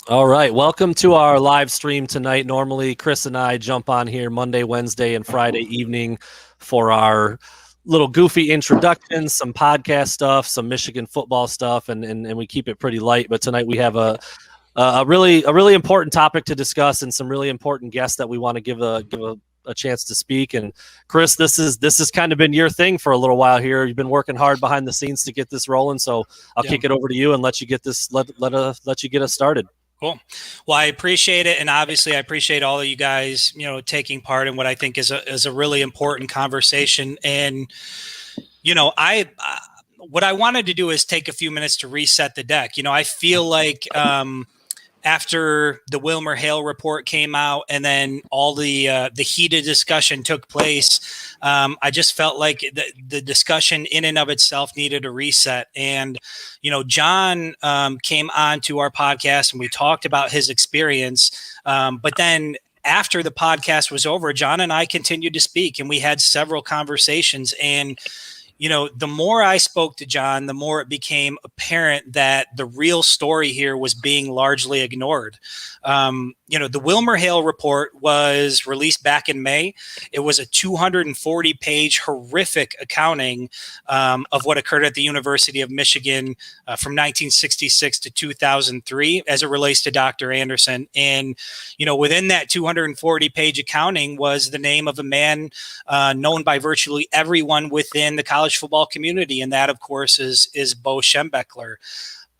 All right. Welcome to our live stream tonight. Normally, Chris and I jump on here Monday, Wednesday, and Friday evening for our little goofy introductions, some podcast stuff, some Michigan football stuff, and we keep it pretty light. But tonight we have a really important topic to discuss and some really important guests that we want to give a chance to speak. And Chris, this has kind of been your thing for a little while here. You've been working hard behind the scenes to get this rolling. So I'll kick it over to you and let you get this let you get us started. Cool. Well, I appreciate it. And obviously I appreciate all of you guys, taking part in what I think is a really important conversation. And, what I wanted to do is take a few minutes to reset the deck. I feel like, after the Wilmer Hale report came out and then all the heated discussion took place, I just felt like the discussion in and of itself needed a reset. And, John came on to our podcast and we talked about his experience. But then after the podcast was over, John and I continued to speak and we had several conversations. And the more I spoke to John, the more it became apparent that the real story here was being largely ignored. The Wilmer Hale report was released back in May. It was a 240-page horrific accounting of what occurred at the University of Michigan from 1966 to 2003 as it relates to Dr. Anderson. And, within that 240-page accounting was the name of a man known by virtually everyone within the college football community. And that, of course, is Bo Schembechler.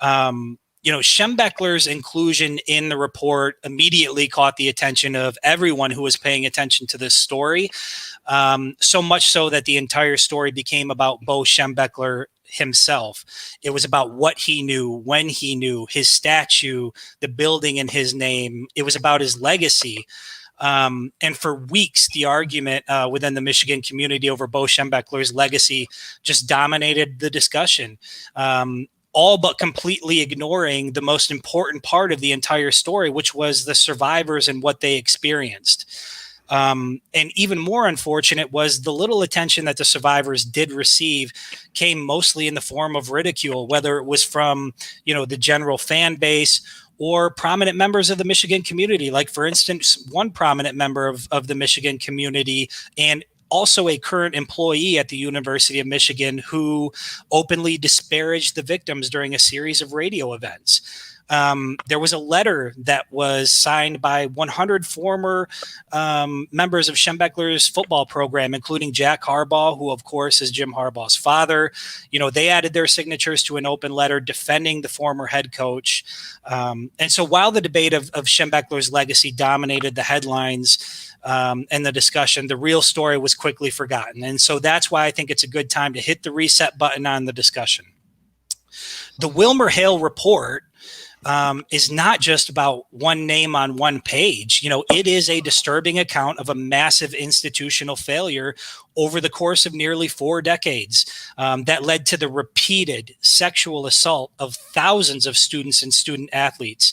Schembechler's inclusion in the report immediately caught the attention of everyone who was paying attention to this story. So much so that the entire story became about Bo Schembechler himself. It was about what he knew, when he knew, his statue, the building in his name. It was about his legacy. And for weeks, the argument within the Michigan community over Bo Schembechler's legacy just dominated the discussion, all but completely ignoring the most important part of the entire story, which was the survivors and what they experienced. And even more unfortunate was the little attention that the survivors did receive came mostly in the form of ridicule, whether it was from, the general fan base or prominent members of the Michigan community. Like, for instance, one prominent member of the Michigan community and also a current employee at the University of Michigan who openly disparaged the victims during a series of radio events. There was a letter that was signed by 100 former members of Schembechler's football program, including Jack Harbaugh, who, of course, is Jim Harbaugh's father. They added their signatures to an open letter defending the former head coach. And so while the debate of Schembechler's legacy dominated the headlines and the discussion, the real story was quickly forgotten. And so that's why I think it's a good time to hit the reset button on the discussion. The Wilmer Hale report is not just about one name on one page. It is a disturbing account of a massive institutional failure over the course of nearly 4 decades that led to the repeated sexual assault of thousands of students and student athletes.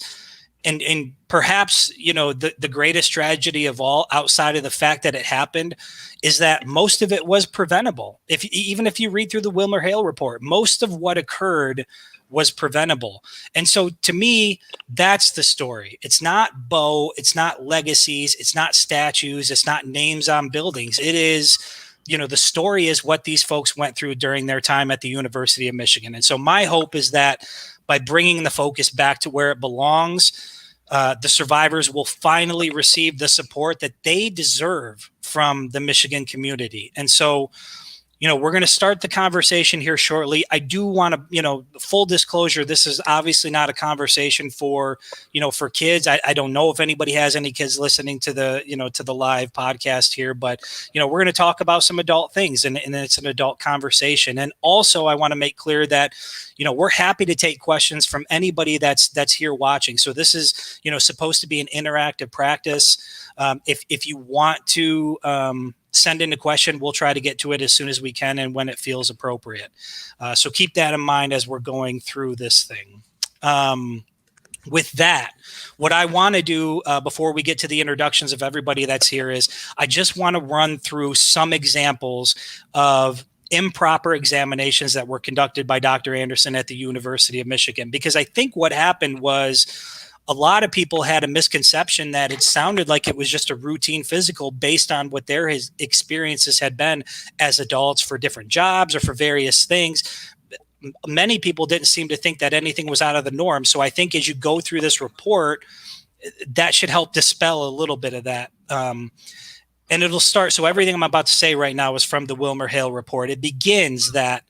And perhaps, the greatest tragedy of all, outside of the fact that it happened, is that most of it was preventable. Even if you read through the Wilmer Hale report, most of what occurred was preventable. And so to me, that's the story. It's not Bo, it's not legacies, it's not statues, it's not names on buildings. It is, the story is what these folks went through during their time at the University of Michigan. And so my hope is that by bringing the focus back to where it belongs, the survivors will finally receive the support that they deserve from the Michigan community. And so, we're going to start the conversation here shortly. I do want to, full disclosure, this is obviously not a conversation for kids. I don't know if anybody has any kids listening to the live podcast here, but, we're going to talk about some adult things and it's an adult conversation. And also I want to make clear that, we're happy to take questions from anybody that's here watching. So this is, supposed to be an interactive practice. If you want to, send in a question, we'll try to get to it as soon as we can and when it feels appropriate. So keep that in mind as we're going through this thing. With that, what I want to do before we get to the introductions of everybody that's here is I just want to run through some examples of improper examinations that were conducted by Dr. Anderson at the University of Michigan, because I think what happened was a lot of people had a misconception that it sounded like it was just a routine physical based on what their experiences had been as adults for different jobs or for various things. Many people didn't seem to think that anything was out of the norm. So I think as you go through this report, that should help dispel a little bit of that. And it'll start. So everything I'm about to say right now is from the WilmerHale report. It begins that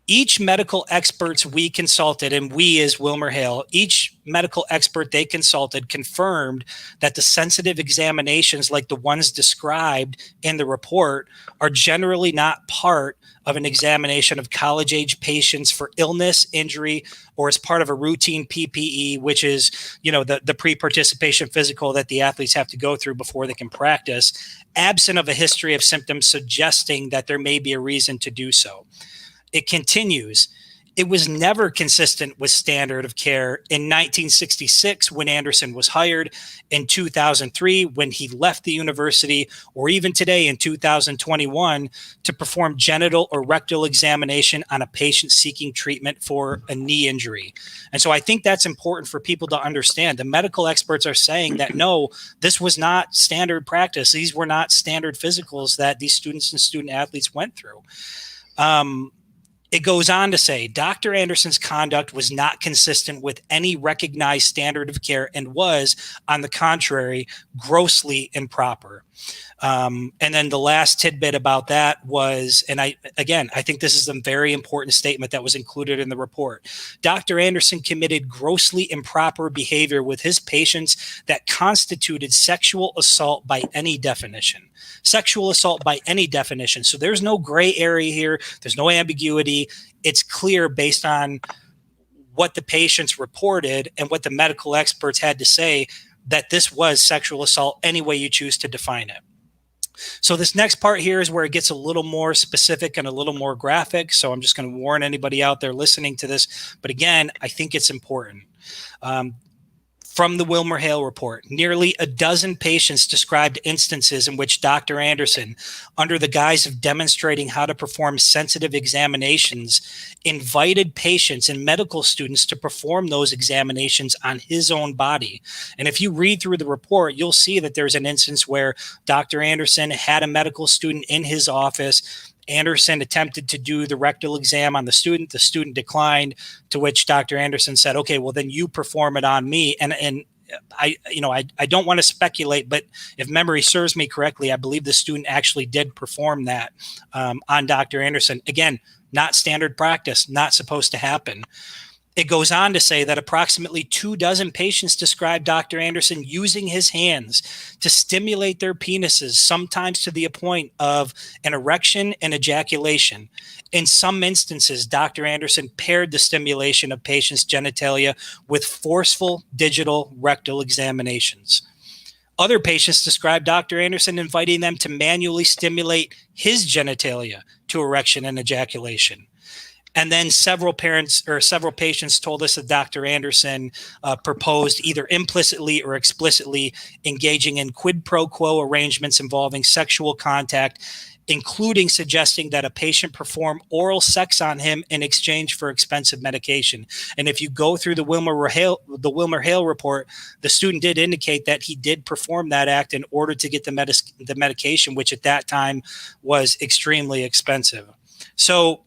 each medical experts we consulted, and we as WilmerHale, each medical expert they consulted confirmed that the sensitive examinations like the ones described in the report are generally not part of an examination of college-age patients for illness, injury, or as part of a routine PPE, which is, the pre-participation physical that the athletes have to go through before they can practice, absent of a history of symptoms suggesting that there may be a reason to do so. It continues. It was never consistent with standard of care in 1966 when Anderson was hired, in 2003 when he left the university, or even today in 2021 to perform genital or rectal examination on a patient seeking treatment for a knee injury. And so I think that's important for people to understand. The medical experts are saying that no, this was not standard practice. These were not standard physicals that these students and student athletes went through. It goes on to say, Dr. Anderson's conduct was not consistent with any recognized standard of care and was, on the contrary, grossly improper. And then the last tidbit about that was, and I think this is a very important statement that was included in the report. Dr. Anderson committed grossly improper behavior with his patients that constituted sexual assault by any definition. Sexual assault by any definition. So there's no gray area here. There's no ambiguity. It's clear based on what the patients reported and what the medical experts had to say that this was sexual assault any way you choose to define it. So this next part here is where it gets a little more specific and a little more graphic. So I'm just going to warn anybody out there listening to this. But again, I think it's important. From the WilmerHale report, nearly a dozen patients described instances in which Dr. Anderson, under the guise of demonstrating how to perform sensitive examinations, invited patients and medical students to perform those examinations on his own body. And if you read through the report, you'll see that there's an instance where Dr. Anderson had a medical student in his office. Anderson attempted to do the rectal exam on the student. The student declined, to which Dr. Anderson said, okay, well, then you perform it on me. And I don't want to speculate, but if memory serves me correctly, I believe the student actually did perform that on Dr. Anderson. Again, not standard practice, not supposed to happen. It goes on to say that approximately 24 patients described Dr. Anderson using his hands to stimulate their penises, sometimes to the point of an erection and ejaculation. In some instances, Dr. Anderson paired the stimulation of patients' genitalia with forceful digital rectal examinations. Other patients described Dr. Anderson inviting them to manually stimulate his genitalia to erection and ejaculation. And then several patients told us that Dr. Anderson proposed either implicitly or explicitly engaging in quid pro quo arrangements involving sexual contact, including suggesting that a patient perform oral sex on him in exchange for expensive medication. And if you go through the WilmerHale report, the student did indicate that he did perform that act in order to get the medication, which at that time was extremely expensive. So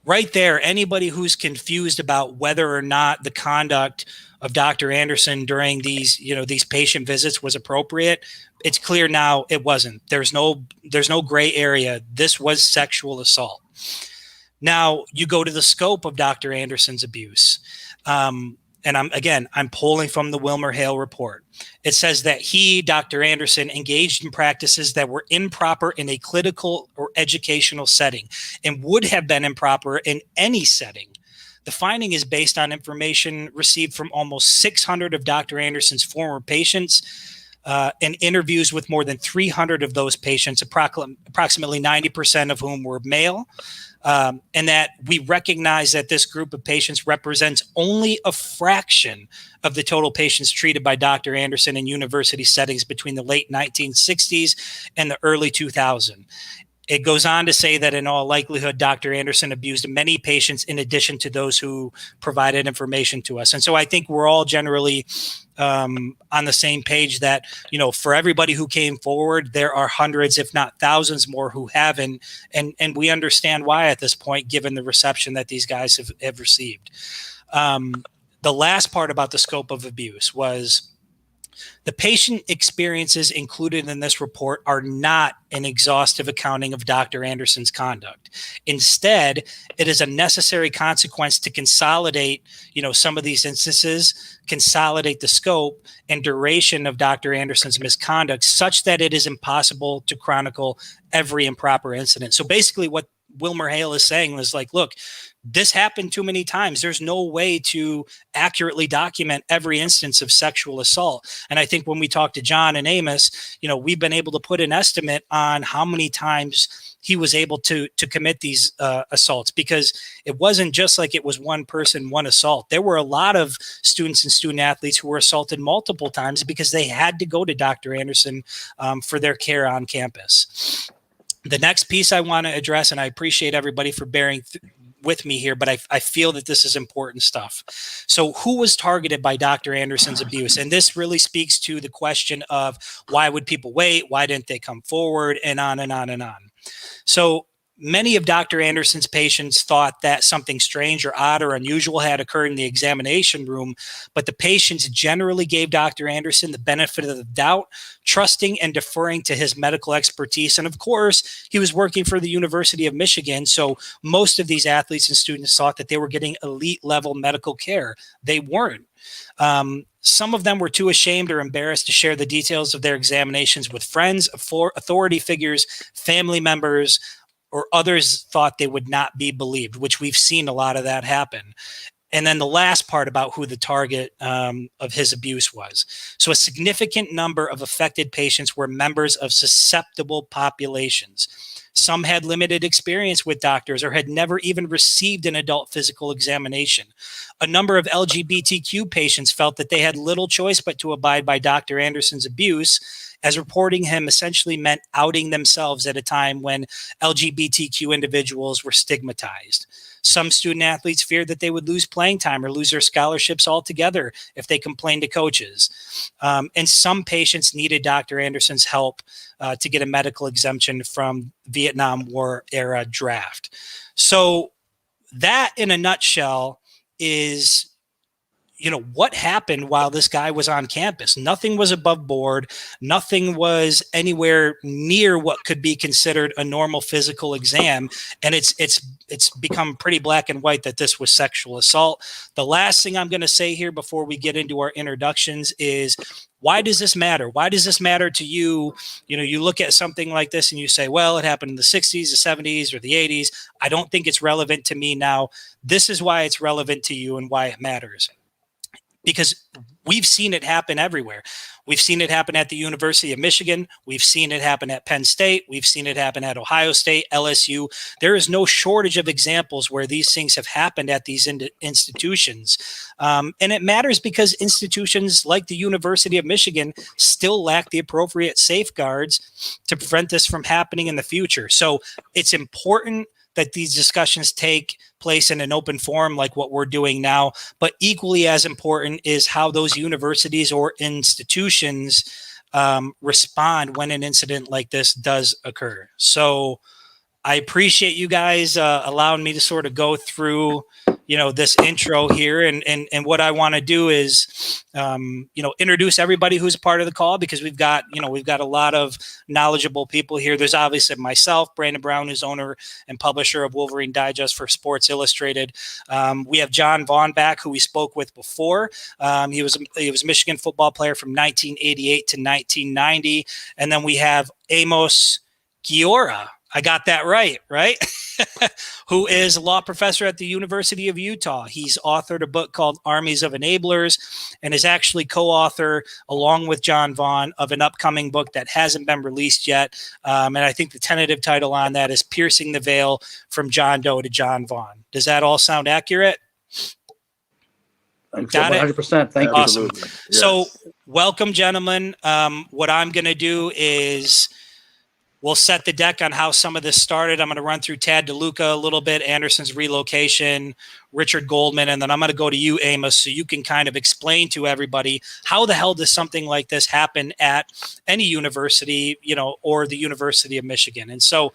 right there, anybody who's confused about whether or not the conduct of Dr. Anderson during these patient visits was appropriate, it's clear now it wasn't. There's no gray area. This was sexual assault. Now you go to the scope of Dr. Anderson's abuse. And I'm pulling from the WilmerHale report. It says that he, Dr. Anderson, engaged in practices that were improper in a clinical or educational setting and would have been improper in any setting. The finding is based on information received from almost 600 of Dr. Anderson's former patients and interviews with more than 300 of those patients, approximately 90% of whom were male. And that we recognize that this group of patients represents only a fraction of the total patients treated by Dr. Anderson in university settings between the late 1960s and the early 2000s. It goes on to say that in all likelihood, Dr. Anderson abused many patients in addition to those who provided information to us. And so I think we're all generally on the same page that, for everybody who came forward, there are hundreds, if not thousands more who haven't. And we understand why at this point, given the reception that these guys have received. The last part about the scope of abuse was the patient experiences included in this report are not an exhaustive accounting of Dr. Anderson's conduct. Instead, it is a necessary consequence to consolidate, some of these instances, consolidate the scope and duration of Dr. Anderson's misconduct such that it is impossible to chronicle every improper incident. So basically what Wilmer Hale is saying is like, look, this happened too many times. There's no way to accurately document every instance of sexual assault. And I think when we talk to John and Amos, we've been able to put an estimate on how many times he was able to commit these assaults, because it wasn't just like it was one person, one assault. There were a lot of students and student athletes who were assaulted multiple times because they had to go to Dr. Anderson for their care on campus. The next piece I want to address, and I appreciate everybody for bearing with me here, but I feel that this is important stuff. So who was targeted by Dr. Anderson's abuse? And this really speaks to the question of why would people wait? Why didn't they come forward? And on and on and on. So many of Dr. Anderson's patients thought that something strange or odd or unusual had occurred in the examination room, but the patients generally gave Dr. Anderson the benefit of the doubt, trusting and deferring to his medical expertise. And of course, he was working for the University of Michigan, so most of these athletes and students thought that they were getting elite level medical care. They weren't. Some of them were too ashamed or embarrassed to share the details of their examinations with friends, authority figures, family members, or others thought they would not be believed, which we've seen a lot of that happen. And then the last part about who the target of his abuse was. So a significant number of affected patients were members of susceptible populations. Some had limited experience with doctors or had never even received an adult physical examination. A number of LGBTQ patients felt that they had little choice but to abide by Dr. Anderson's abuse, as reporting him essentially meant outing themselves at a time when LGBTQ individuals were stigmatized. Some student athletes feared that they would lose playing time or lose their scholarships altogether if they complained to coaches. And some patients needed Dr. Anderson's help to get a medical exemption from Vietnam War era draft. So that in a nutshell is what happened while this guy was on campus. Nothing was above board. Nothing was anywhere near what could be considered a normal physical exam. And it's become pretty black and white that this was sexual assault. The last thing I'm going to say here before we get into our introductions is, why does this matter? Why does this matter to you? You look at something like this and you say, well, it happened in the 60s, the 70s, or the 80s. I don't think it's relevant to me now. This is why it's relevant to you and why it matters. Because we've seen it happen everywhere. We've seen it happen at the University of Michigan. We've seen it happen at Penn State. We've seen it happen at Ohio State, LSU. There is no shortage of examples where these things have happened at these institutions. And it matters because institutions like the University of Michigan still lack the appropriate safeguards to prevent this from happening in the future. So it's important that these discussions take place in an open forum like what we're doing now. But equally as important is how those universities or institutions respond when an incident like this does occur. So I appreciate you guys allowing me to sort of go through this intro here, and what I want to do is introduce everybody who's a part of the call, because we've got a lot of knowledgeable people here. There's obviously myself, Brandon Brown, who's owner and publisher of Wolverine Digest for Sports Illustrated. We have John Vaughn back, who we spoke with before. He was a Michigan football player from 1988 to 1990, and then we have Amos Giora. I got that right? Who is a law professor at the University of Utah. He's authored a book called Armies of Enablers, and is actually co-author, along with John Vaughn, of an upcoming book that hasn't been released yet. And I think the tentative title on that is Piercing the Veil from John Doe to John Vaughn. Does that all sound accurate? Got 100%. Thank you. Awesome. Yes. So welcome, gentlemen. What I'm going to do is we'll set the deck on how some of this started. I'm going to run through Tad DeLuca a little bit, Anderson's relocation, Richard Goldman, and then I'm going to go to you, Amos, so you can kind of explain to everybody how the hell does something like this happen at any university, or the University of Michigan. And so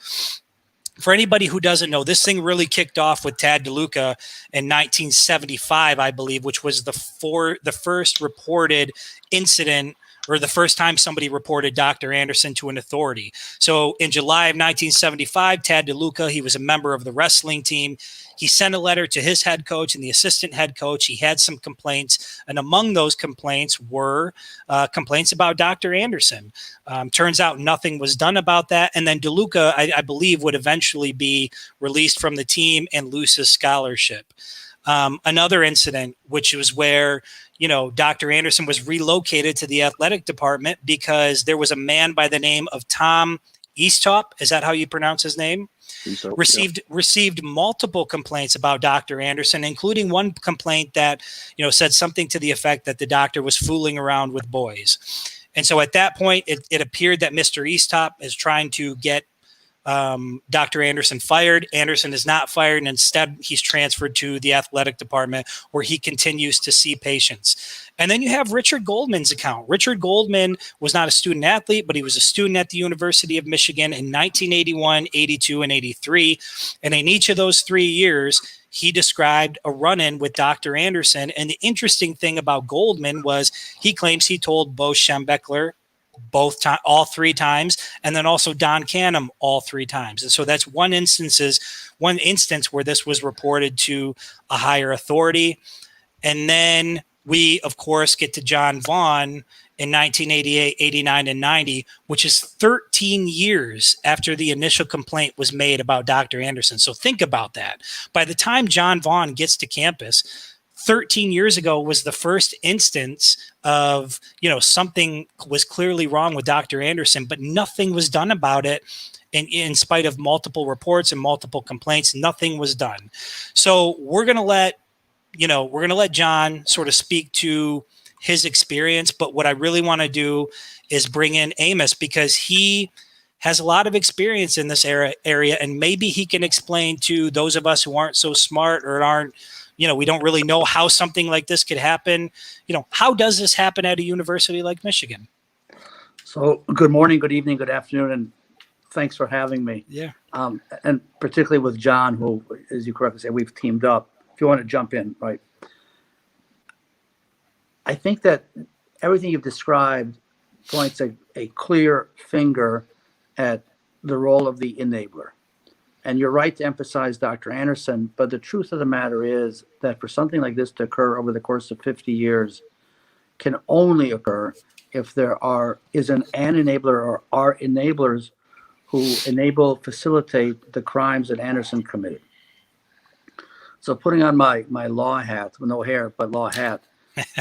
for anybody who doesn't know, this thing really kicked off with Tad DeLuca in 1975, I believe, which was the first reported incident, or the first time somebody reported Dr. Anderson to an authority. So in July of 1975, Tad DeLuca, he was a member of the wrestling team. He sent a letter to his head coach and the assistant head coach. He had some complaints, and among those complaints were complaints about Dr. Anderson. Turns out nothing was done about that. And then DeLuca, I believe, would eventually be released from the team and lose his scholarship. Another incident, which was where Dr. Anderson was relocated to the athletic department because there was a man by the name of Tom Eastop. Is that how you pronounce his name? Received multiple complaints about Dr. Anderson, including one complaint that said something to the effect that the doctor was fooling around with boys. And so at that point, it appeared that Mr. Eastop is trying to get Dr. Anderson fired. Anderson is not fired, and instead he's transferred to the athletic department where he continues to see patients. And then you have Richard Goldman's account. Richard Goldman was not a student athlete, but he was a student at the University of Michigan in 1981, 82, and 83. And in each of those 3 years, he described a run-in with Dr. Anderson. And the interesting thing about Goldman was he claims he told Bo Schembechler all 3 times, and then also Don Canham all 3 times. And so that's one instance where this was reported to a higher authority. And then we, of course, get to John Vaughn in 1988, 89, and 90, which is 13 years after the initial complaint was made about Dr. Anderson. So think about that. By the time John Vaughn gets to campus, 13 years ago was the first instance of, something was clearly wrong with Dr. Anderson, but nothing was done about it. In spite of multiple reports and multiple complaints, nothing was done. So we're going to let John sort of speak to his experience. But what I really want to do is bring in Amos, because he has a lot of experience in this area, and maybe he can explain to those of us who aren't so smart or aren't, we don't really know how something like this could happen. How does this happen at a university like Michigan? So good morning, good evening, good afternoon, and thanks for having me. Yeah. And particularly with John, who, as you correctly say, we've teamed up. If you want to jump in, right? I think that everything you've described points a clear finger at the role of the enabler. And you're right to emphasize Dr. Anderson, but the truth of the matter is that for something like this to occur over the course of 50 years can only occur if there is an enabler or are enablers who facilitate the crimes that Anderson committed. So putting on my law hat, with no hair, but law hat,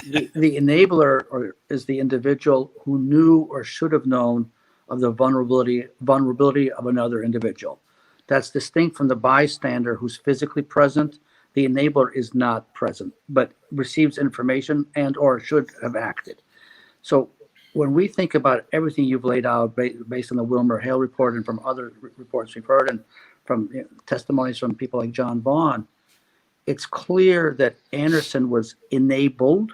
the enabler is the individual who knew or should have known of the vulnerability of another individual. That's distinct from the bystander who's physically present. The enabler is not present, but receives information and or should have acted. So when we think about everything you've laid out based on the Wilmer Hale report and from other reports we've heard and from testimonies from people like John Vaughn, it's clear that Anderson was enabled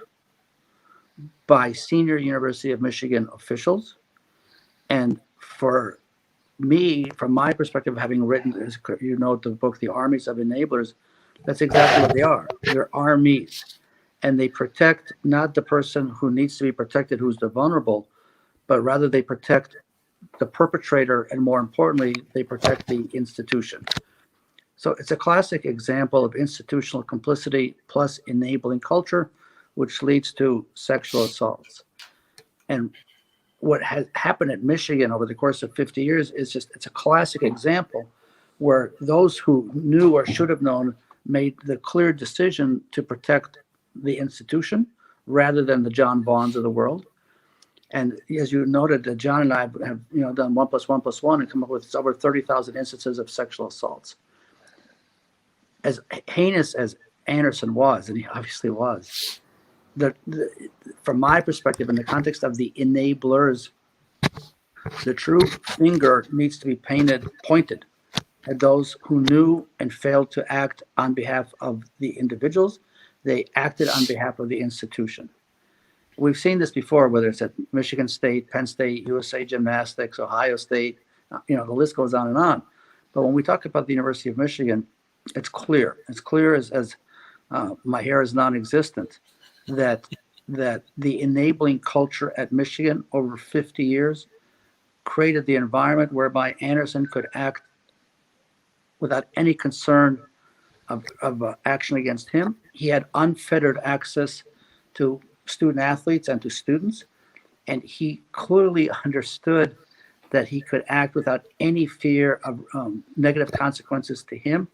by senior University of Michigan officials. And for me, from my perspective, having written, as you know, the book, The Armies of Enablers, that's exactly what they are. They're armies. And they protect not the person who needs to be protected, who's the vulnerable, but rather they protect the perpetrator, and more importantly, they protect the institution. So it's a classic example of institutional complicity plus enabling culture, which leads to sexual assaults. And what has happened at Michigan over the course of 50 years is it's a classic example where those who knew or should have known made the clear decision to protect the institution rather than the John Vaughns of the world. And as you noted, that John and I have done 1 + 1 + 1 and come up with over 30,000 instances of sexual assaults. As heinous as Anderson was, and he obviously was, from my perspective, in the context of the enablers The true finger needs to be pointed at those who knew and failed to act on behalf of the individuals. They acted on behalf of the institution. We've seen this before, whether it's at Michigan State, Penn State, USA Gymnastics, Ohio State, the list goes on and on. But when we talk about the University of Michigan, it's clear. It's clear as my hair is non-existent that the enabling culture at Michigan over 50 years created the environment whereby Anderson could act without any concern of action against him. He had unfettered access to student athletes and to students, and he clearly understood that he could act without any fear of negative consequences to him.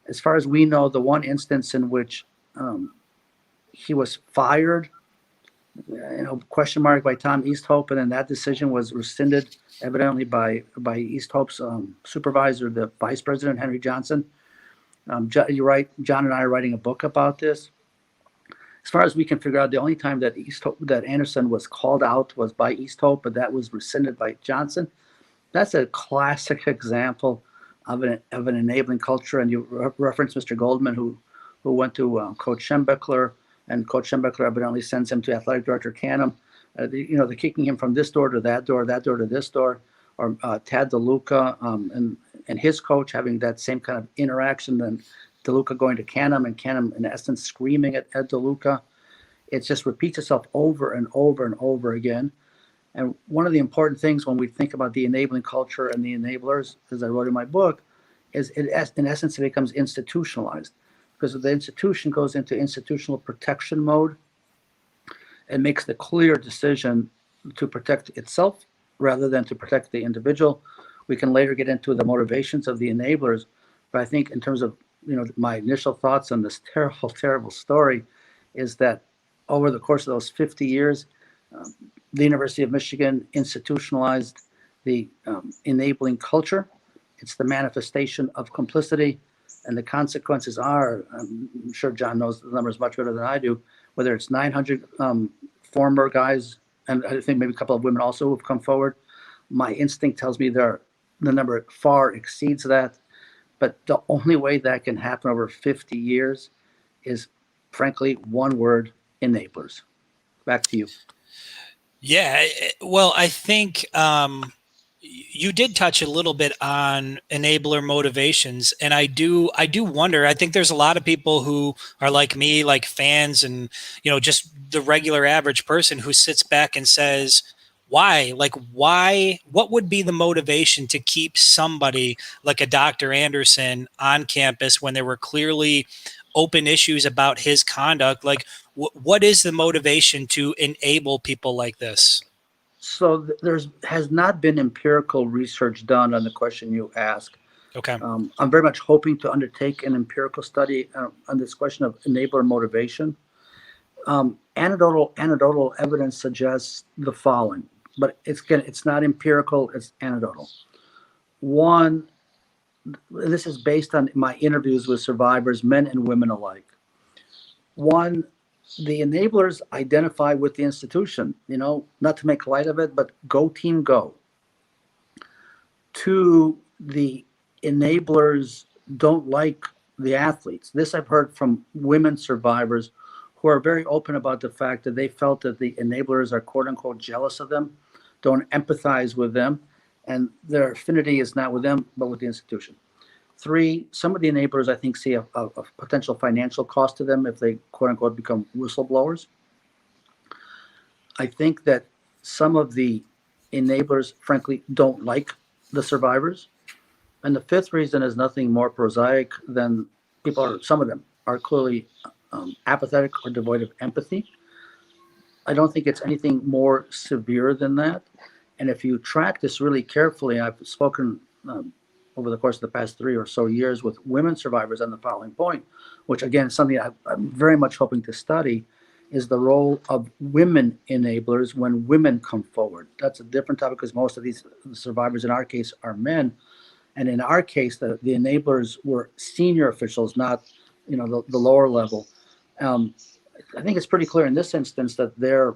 As far as we know, the one instance in which he was fired, question mark, by Tom Easthope, and then that decision was rescinded evidently by Easthope's supervisor, the vice president, Henry Johnson. You're right, John and I are writing a book about this. As far as we can figure out, the only time that Anderson was called out was by Easthope, but that was rescinded by Johnson. That's a classic example of an enabling culture. And you referenced Mr. Goldman, who went to Coach Schembechler, and Coach Schembechler evidently sends him to Athletic Director Canham. They're kicking him from this door to that door to this door. Or Tad DeLuca and his coach having that same kind of interaction, then DeLuca going to Canham, and Canham in essence screaming at DeLuca. It just repeats itself over and over and over again. And one of the important things when we think about the enabling culture and the enablers, as I wrote in my book, is in essence it becomes institutionalized, because the institution goes into institutional protection mode and makes the clear decision to protect itself rather than to protect the individual. We can later get into the motivations of the enablers, but I think in terms of my initial thoughts on this terrible, terrible story is that over the course of those 50 years, the University of Michigan institutionalized the enabling culture. It's the manifestation of complicity, and the consequences are, I'm sure John knows the numbers much better than I do, whether it's 900 former guys, and I think maybe a couple of women also who have come forward. My instinct tells me the number far exceeds that. But the only way that can happen over 50 years is, frankly, one word: enablers. Back to you. Yeah, well, I think you did touch a little bit on enabler motivations, and I do wonder. I think there's a lot of people who are like me, like fans, and just the regular average person who sits back and says, why? Like, why? What would be the motivation to keep somebody like a Dr. Anderson on campus when there were clearly open issues about his conduct? Like, what is the motivation to enable people like this? So has not been empirical research done on the question you ask. Okay. I'm very much hoping to undertake an empirical study on this question of enabler motivation. Anecdotal evidence suggests the following, but it's not empirical, it's anecdotal. One, this is based on my interviews with survivors, men and women alike. One, the enablers identify with the institution, not to make light of it, but go team go. Two, the enablers don't like the athletes. This I've heard from women survivors who are very open about the fact that they felt that the enablers are quote unquote jealous of them, don't empathize with them, and their affinity is not with them, but with the institution. Three, some of the enablers, I think, see a potential financial cost to them if they, quote unquote, become whistleblowers. I think that some of the enablers, frankly, don't like the survivors. And the fifth reason is nothing more prosaic than some of them are clearly apathetic or devoid of empathy. I don't think it's anything more severe than that. And if you track this really carefully, I've spoken over the course of the past 3 or so years with women survivors on the following point, which again is something I'm very much hoping to study, is the role of women enablers when women come forward. That's a different topic because most of these survivors in our case are men. And in our case, the enablers were senior officials, not the lower level. I think it's pretty clear in this instance that their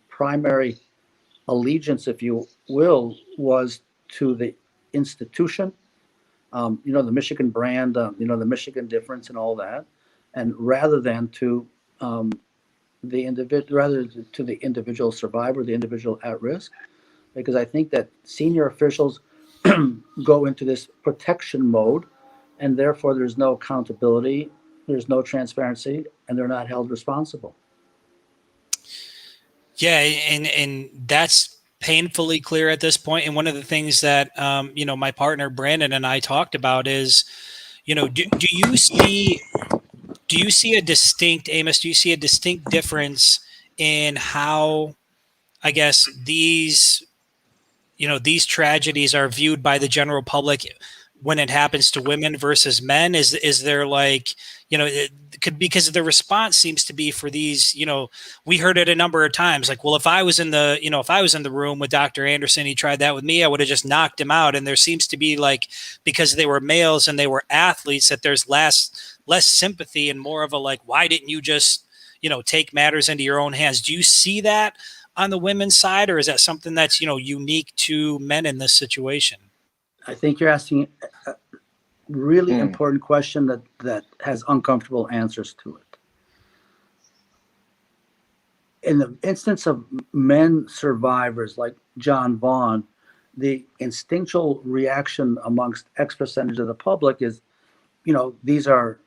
primary allegiance, if you will, was to the institution, the Michigan brand, the Michigan difference and all that, and rather than to the individual survivor, the individual at risk, because I think that senior officials go into this protection mode, and therefore there's no accountability, there's no transparency, and they're not held responsible. Yeah, and that's painfully clear at this point. And one of the things that my partner Brandon and I talked about is, do you see a distinct, Amos? Do you see a distinct difference in how, I guess, these tragedies are viewed by the general public when it happens to women versus men? Is there like, because the response seems to be for these, we heard it a number of times, like, well, if I was in the room with Dr. Anderson, he tried that with me, I would have just knocked him out. And there seems to be like, because they were males and they were athletes, that there's less sympathy and more of a like, why didn't you just, take matters into your own hands? Do you see that on the women's side, or is that something that's, unique to men in this situation? I think you're asking a really important question that has uncomfortable answers to it. In the instance of men survivors like John Vaughn, the instinctual reaction amongst X percentage of the public is, these are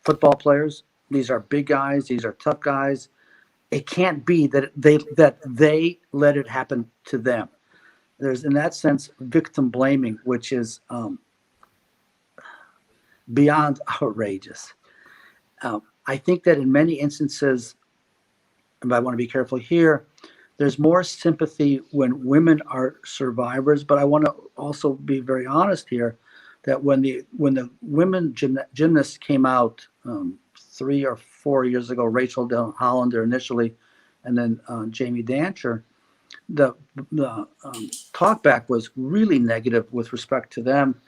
football players, these are big guys, these are tough guys. It can't be that they let it happen to them. There's, in that sense, victim blaming, which is beyond outrageous. I think that in many instances, and I want to be careful here, there's more sympathy when women are survivors. But I want to also be very honest here that when the women gymnasts came out 3 or 4 years ago, Rachel Hollander initially, and then Jamie Dancher, the talkback was really negative with respect to them.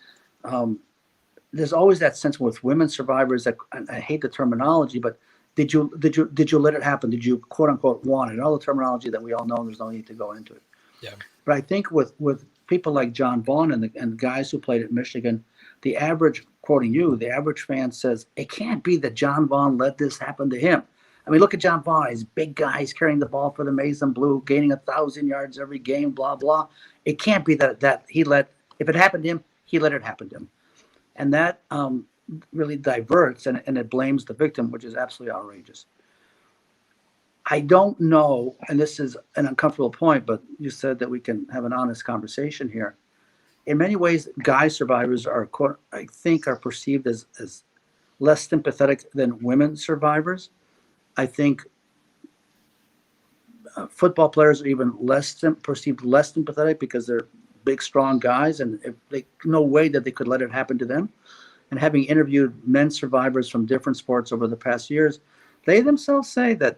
There's always that sense with women survivors that, I hate the terminology, but did you let it happen? Did you quote unquote want it? And all the terminology that we all know, there's no need to go into it. Yeah. But I think with people like John Vaughn and guys who played at Michigan, the average, quoting you, the average fan says, it can't be that John Vaughn let this happen to him. I mean, look at John Vaughn. He's a big guy. He's carrying the ball for the Mason Blue, gaining 1,000 yards every game, blah, blah. It can't be that he let, if it happened to him, he let it happen to him. And that really diverts and it blames the victim, which is absolutely outrageous. I don't know, and this is an uncomfortable point, but you said that we can have an honest conversation here. In many ways, guy survivors are perceived as less sympathetic than women survivors. I think football players are even perceived less sympathetic because they're big, strong guys, and no way that they could let it happen to them. And having interviewed men survivors from different sports over the past years, they themselves say that,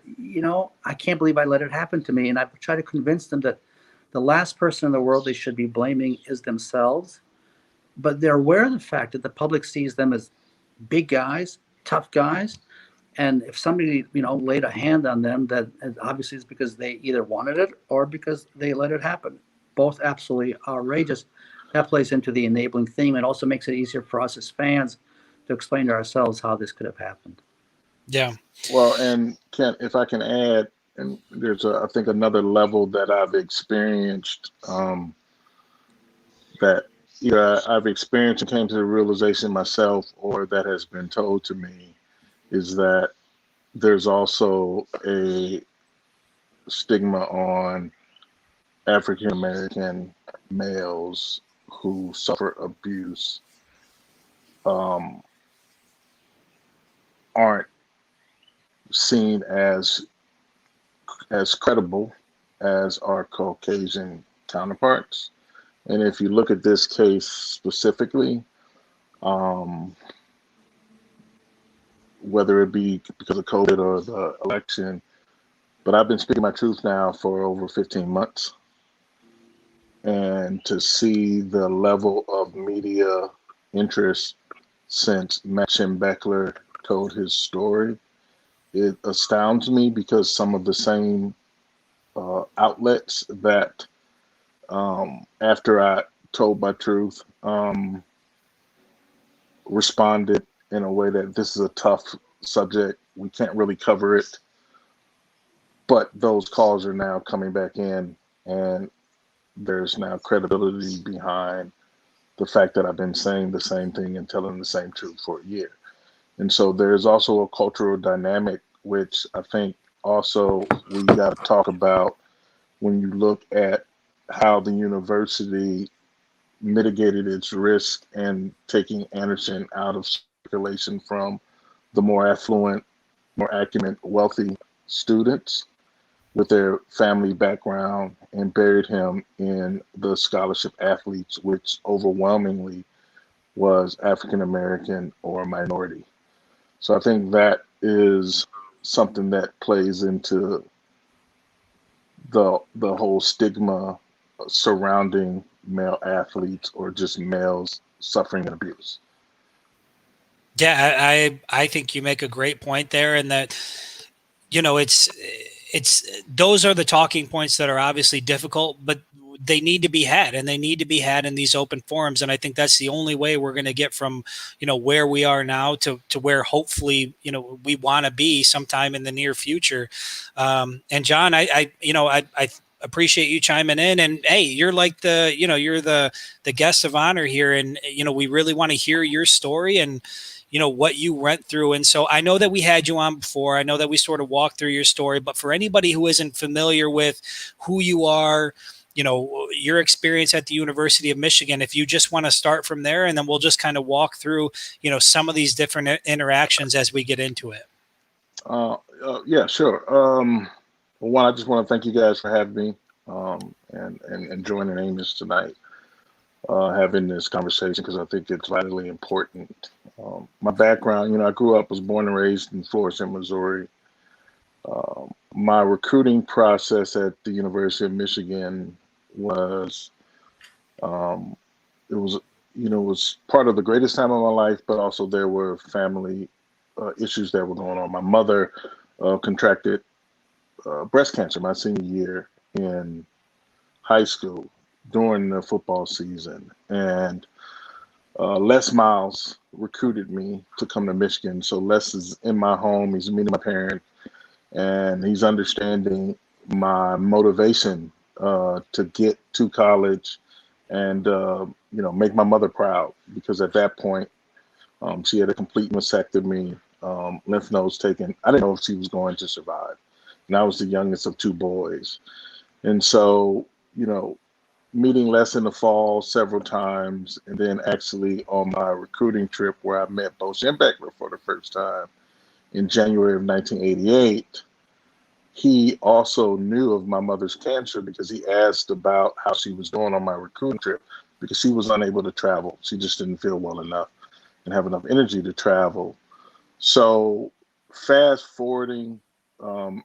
I can't believe I let it happen to me. And I've tried to convince them that the last person in the world they should be blaming is themselves. But they're aware of the fact that the public sees them as big guys, tough guys. And if somebody, laid a hand on them, that obviously is because they either wanted it or because they let it happen. Both absolutely outrageous. That plays into the enabling theme. It also makes it easier for us as fans to explain to ourselves how this could have happened. Yeah. Well, and Kent, if I can add, and there's I think another level that I've experienced that either I've experienced and came to the realization myself, or that has been told to me, is that there's also a stigma on African American males who suffer abuse aren't seen as credible as our Caucasian counterparts. And if you look at this case specifically, whether it be because of COVID or the election, but I've been speaking my truth now for over 15 months. And to see the level of media interest since Matt Schembechler told his story, it astounds me, because some of the same outlets that, after I told my truth, responded in a way that this is a tough subject. We can't really cover it. But those calls are now coming back in, and there's now credibility behind the fact that I've been saying the same thing and telling the same truth for a year. And so there's also a cultural dynamic, which I think also we got to talk about when you look at how the university mitigated its risk and taking Anderson out of circulation from the more affluent, more acumen, wealthy students with their family background and buried him in the scholarship athletes, which overwhelmingly was African American or minority. So I think that is something that plays into the whole stigma surrounding male athletes or just males suffering abuse. Yeah, I think you make a great point there, and that, you know, it's those are the talking points that are obviously difficult, but they need to be had, and they need to be had in these open forums. And I think that's the only way we're going to get from, you know, where we are now to where hopefully, you know, we want to be sometime in the near future. And John, I appreciate you chiming in, and hey, you're like you're the guest of honor here. And, you know, we really want to hear your story and, you know, what you went through. And so I know that we had you on before. I know that we sort of walked through your story, but for anybody who isn't familiar with who you are, you know, your experience at the University of Michigan, if you just want to start from there, and then we'll just kind of walk through, you know, some of these different interactions as we get into it. Yeah, sure. One, I just want to thank you guys for having me, and joining Amos tonight, having this conversation, because I think it's vitally important. My background, you know, was born and raised in Florissant, Missouri. My recruiting process at the University of Michigan was, it was, you know, it was part of the greatest time of my life, but also there were family issues that were going on. My mother contracted breast cancer my senior year in high school during the football season, and Les Miles recruited me to come to Michigan. So Les is in my home. He's meeting my parents, and he's understanding my motivation to get to college and you know, make my mother proud, because at that point she had a complete mastectomy, lymph nodes taken. I didn't know if she was going to survive, and I was the youngest of two boys. And so, you know, meeting Les in the fall several times, and then actually on my recruiting trip where I met Bo Schembechler for the first time in January of 1988, he also knew of my mother's cancer because he asked about how she was doing on my recruiting trip, because she was unable to travel. She just didn't feel well enough and have enough energy to travel. So fast forwarding,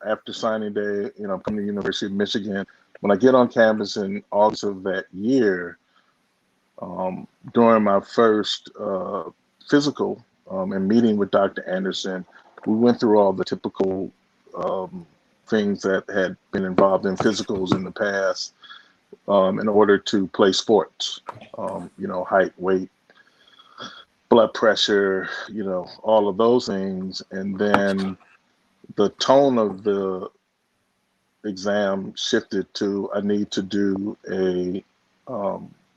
after signing day, you know, I'm coming to the University of Michigan. When I get on campus in August of that year, during my first physical and meeting with Dr. Anderson, we went through all the typical things that had been involved in physicals in the past in order to play sports. You know, height, weight, blood pressure, you know, all of those things. And then the tone of the exam shifted to, I need to do a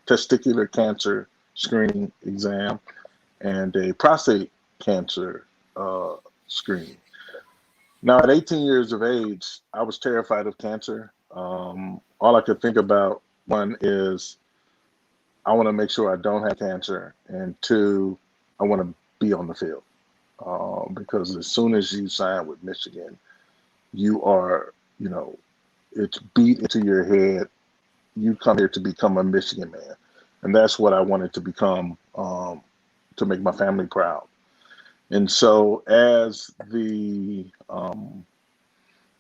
testicular cancer screening exam and a prostate cancer screening. Now, at 18 years of age, I was terrified of cancer. All I could think about, one, is I want to make sure I don't have cancer, and two, I want to be on the field. Because as soon as you sign with Michigan, you are, you know, it's beat into your head. You come here to become a Michigan man. And that's what I wanted to become, to make my family proud. And so as the,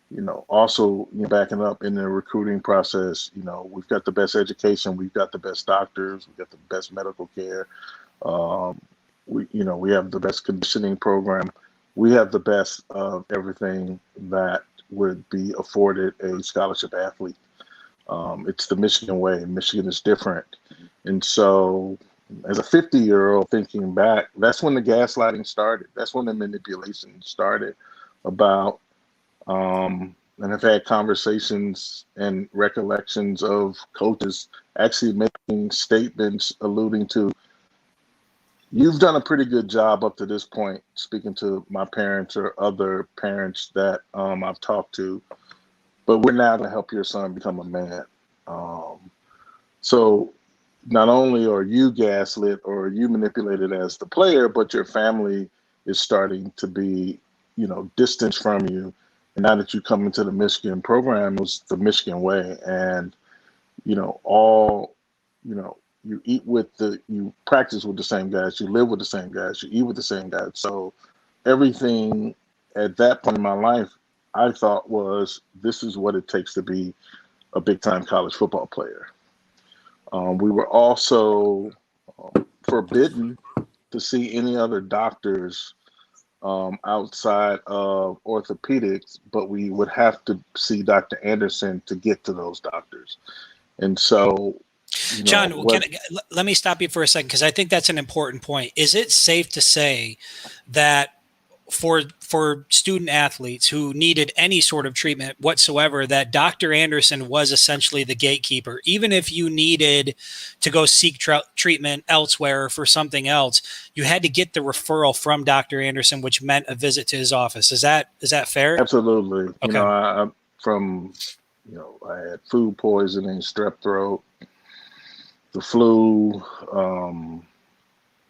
you know, also, you know, backing up in the recruiting process, you know, we've got the best education, we've got the best doctors, we've got the best medical care. You know, we have the best conditioning program. We have the best of everything that, would be afforded a scholarship athlete. It's the Michigan way. Michigan is different. And so as a 50-year-old thinking back, that's when the gaslighting started. That's when the manipulation started about, and I've had conversations and recollections of coaches actually making statements alluding to, you've done a pretty good job up to this point, speaking to my parents or other parents that I've talked to, but we're now going to help your son become a man. So not only are you gaslit or you manipulated as the player, but your family is starting to be, distanced from you. And now that you come into the Michigan program, it was the Michigan way. And, you practice with the same guys, you live with the same guys, you eat with the same guys. So everything at that point in my life, I thought was, this is what it takes to be a big time college football player. We were also forbidden to see any other doctors outside of orthopedics, but we would have to see Dr. Anderson to get to those doctors. And so, John, let me stop you for a second, because I think that's an important point. Is it safe to say that for student athletes who needed any sort of treatment whatsoever, that Dr. Anderson was essentially the gatekeeper? Even if you needed to go seek treatment elsewhere for something else, you had to get the referral from Dr. Anderson, which meant a visit to his office. Is that fair? Absolutely. Okay. I had food poisoning, strep throat, the flu,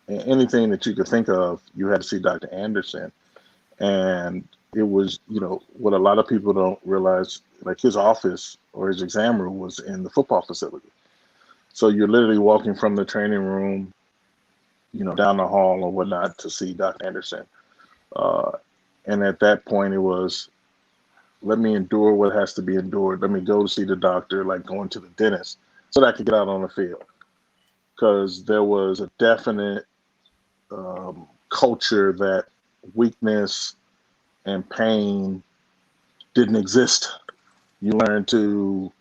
anything that you could think of, you had to see Dr. Anderson. And it was, what a lot of people don't realize, like his office or his exam room was in the football facility. So you're literally walking from the training room, down the hall or whatnot to see Dr. Anderson. And at that point it was, let me endure what has to be endured. Let me go to see the doctor, like going to the dentist, so that I could get out on the field. Because there was a definite culture that weakness and pain didn't exist. You learn to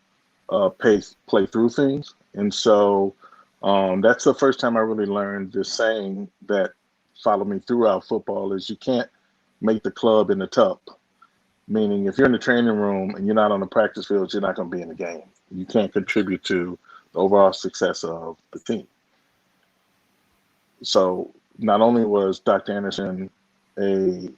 play through things. And so that's the first time I really learned this saying that followed me throughout football is, you can't make the club in the tub. Meaning if you're in the training room and you're not on the practice field, you're not going to be in the game. You can't contribute to the overall success of the team. So not only was Dr. Anderson a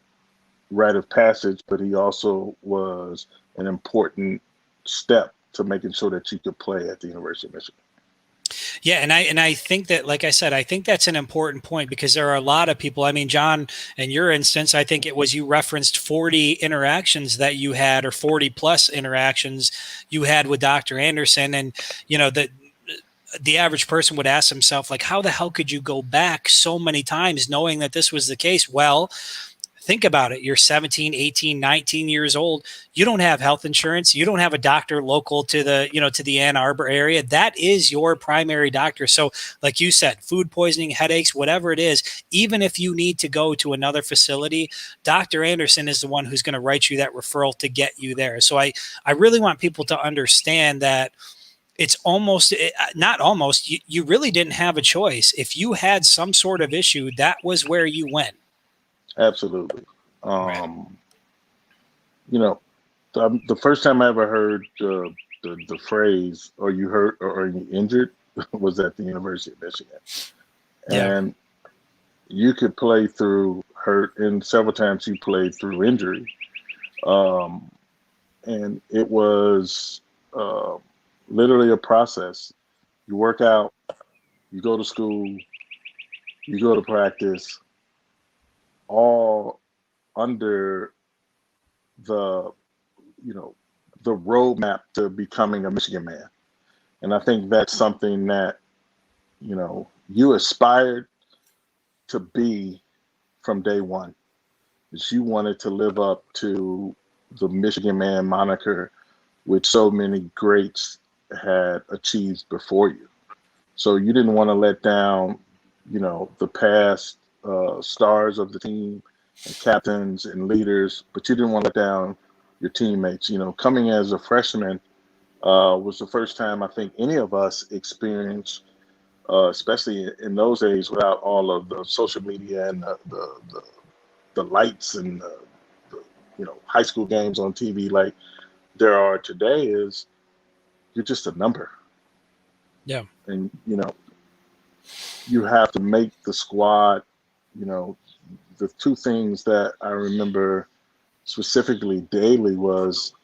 rite of passage, but he also was an important step to making sure that you could play at the University of Michigan. Yeah, and I think that, like I said, I think that's an important point, because there are a lot of people. I mean, John, in your instance, I think it was, you referenced 40 interactions that you had, or 40 plus interactions you had with Dr. Anderson, and the average person would ask himself, like, how the hell could you go back so many times knowing that this was the case? Well, think about it. You're 17, 18, 19 years old. You don't have health insurance. You don't have a doctor local to the Ann Arbor area. That is your primary doctor. So like you said, food poisoning, headaches, whatever it is, even if you need to go to another facility, Dr. Anderson is the one who's going to write you that referral to get you there. So I really want people to understand that it's not almost, you really didn't have a choice. If you had some sort of issue, that was where you went. Absolutely. Right. The first time I ever heard the phrase, "Are you hurt or are you injured?" was at the University of Michigan. Yeah. And you could play through hurt, and several times you played through injury. And it was literally a process. You work out, you go to school, you go to practice, all under the roadmap to becoming a Michigan man. And I think that's something that you aspired to be from day one, is you wanted to live up to the Michigan man moniker, which so many greats had achieved before you. So you didn't want to let down, the past stars of the team and captains and leaders, but you didn't want to let down your teammates. You know, coming as a freshman was the first time I think any of us experienced, especially in those days without all of the social media and the lights and the high school games on TV like there are today, is you're just a number. Yeah. And you have to make the squad. The two things that I remember specifically daily was,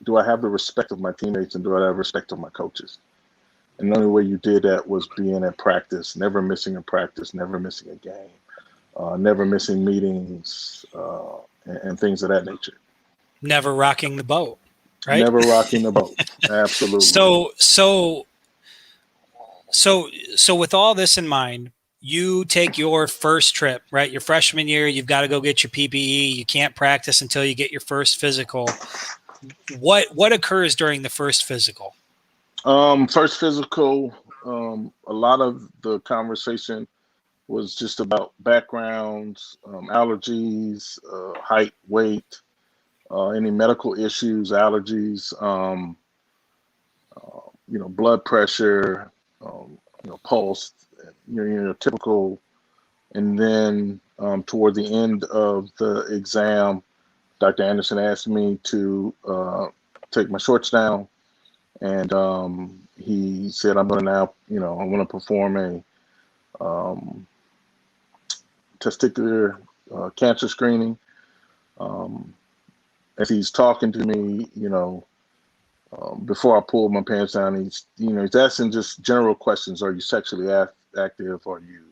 do I have the respect of my teammates and do I have respect of my coaches? And the only way you did that was being at practice, never missing a practice, never missing a game, never missing meetings, and things of that nature. Never rocking the boat, right? Never rocking the boat. Absolutely. So with all this in mind, you take your first trip, right? Your freshman year, you've got to go get your PPE. You can't practice until you get your first physical. What occurs during the first physical? First physical, a lot of the conversation was just about backgrounds, allergies, height, weight, any medical issues, allergies, blood pressure, pulse, typical. And then toward the end of the exam, Dr. Anderson asked me to take my shorts down, and he said, I'm going to now, I want to perform a testicular cancer screening. As he's talking to me, before I pulled my pants down, he's asking just general questions. Are you sexually active? Are you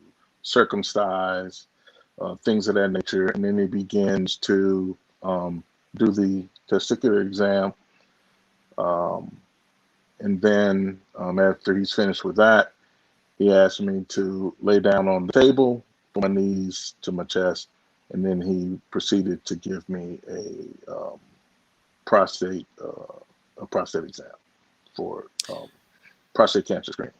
circumcised? Things of that nature. And then he begins to do the testicular exam. And then after he's finished with that, he asked me to lay down on the table, put my knees to my chest, and then he proceeded to give me a prostate exam for prostate cancer screening.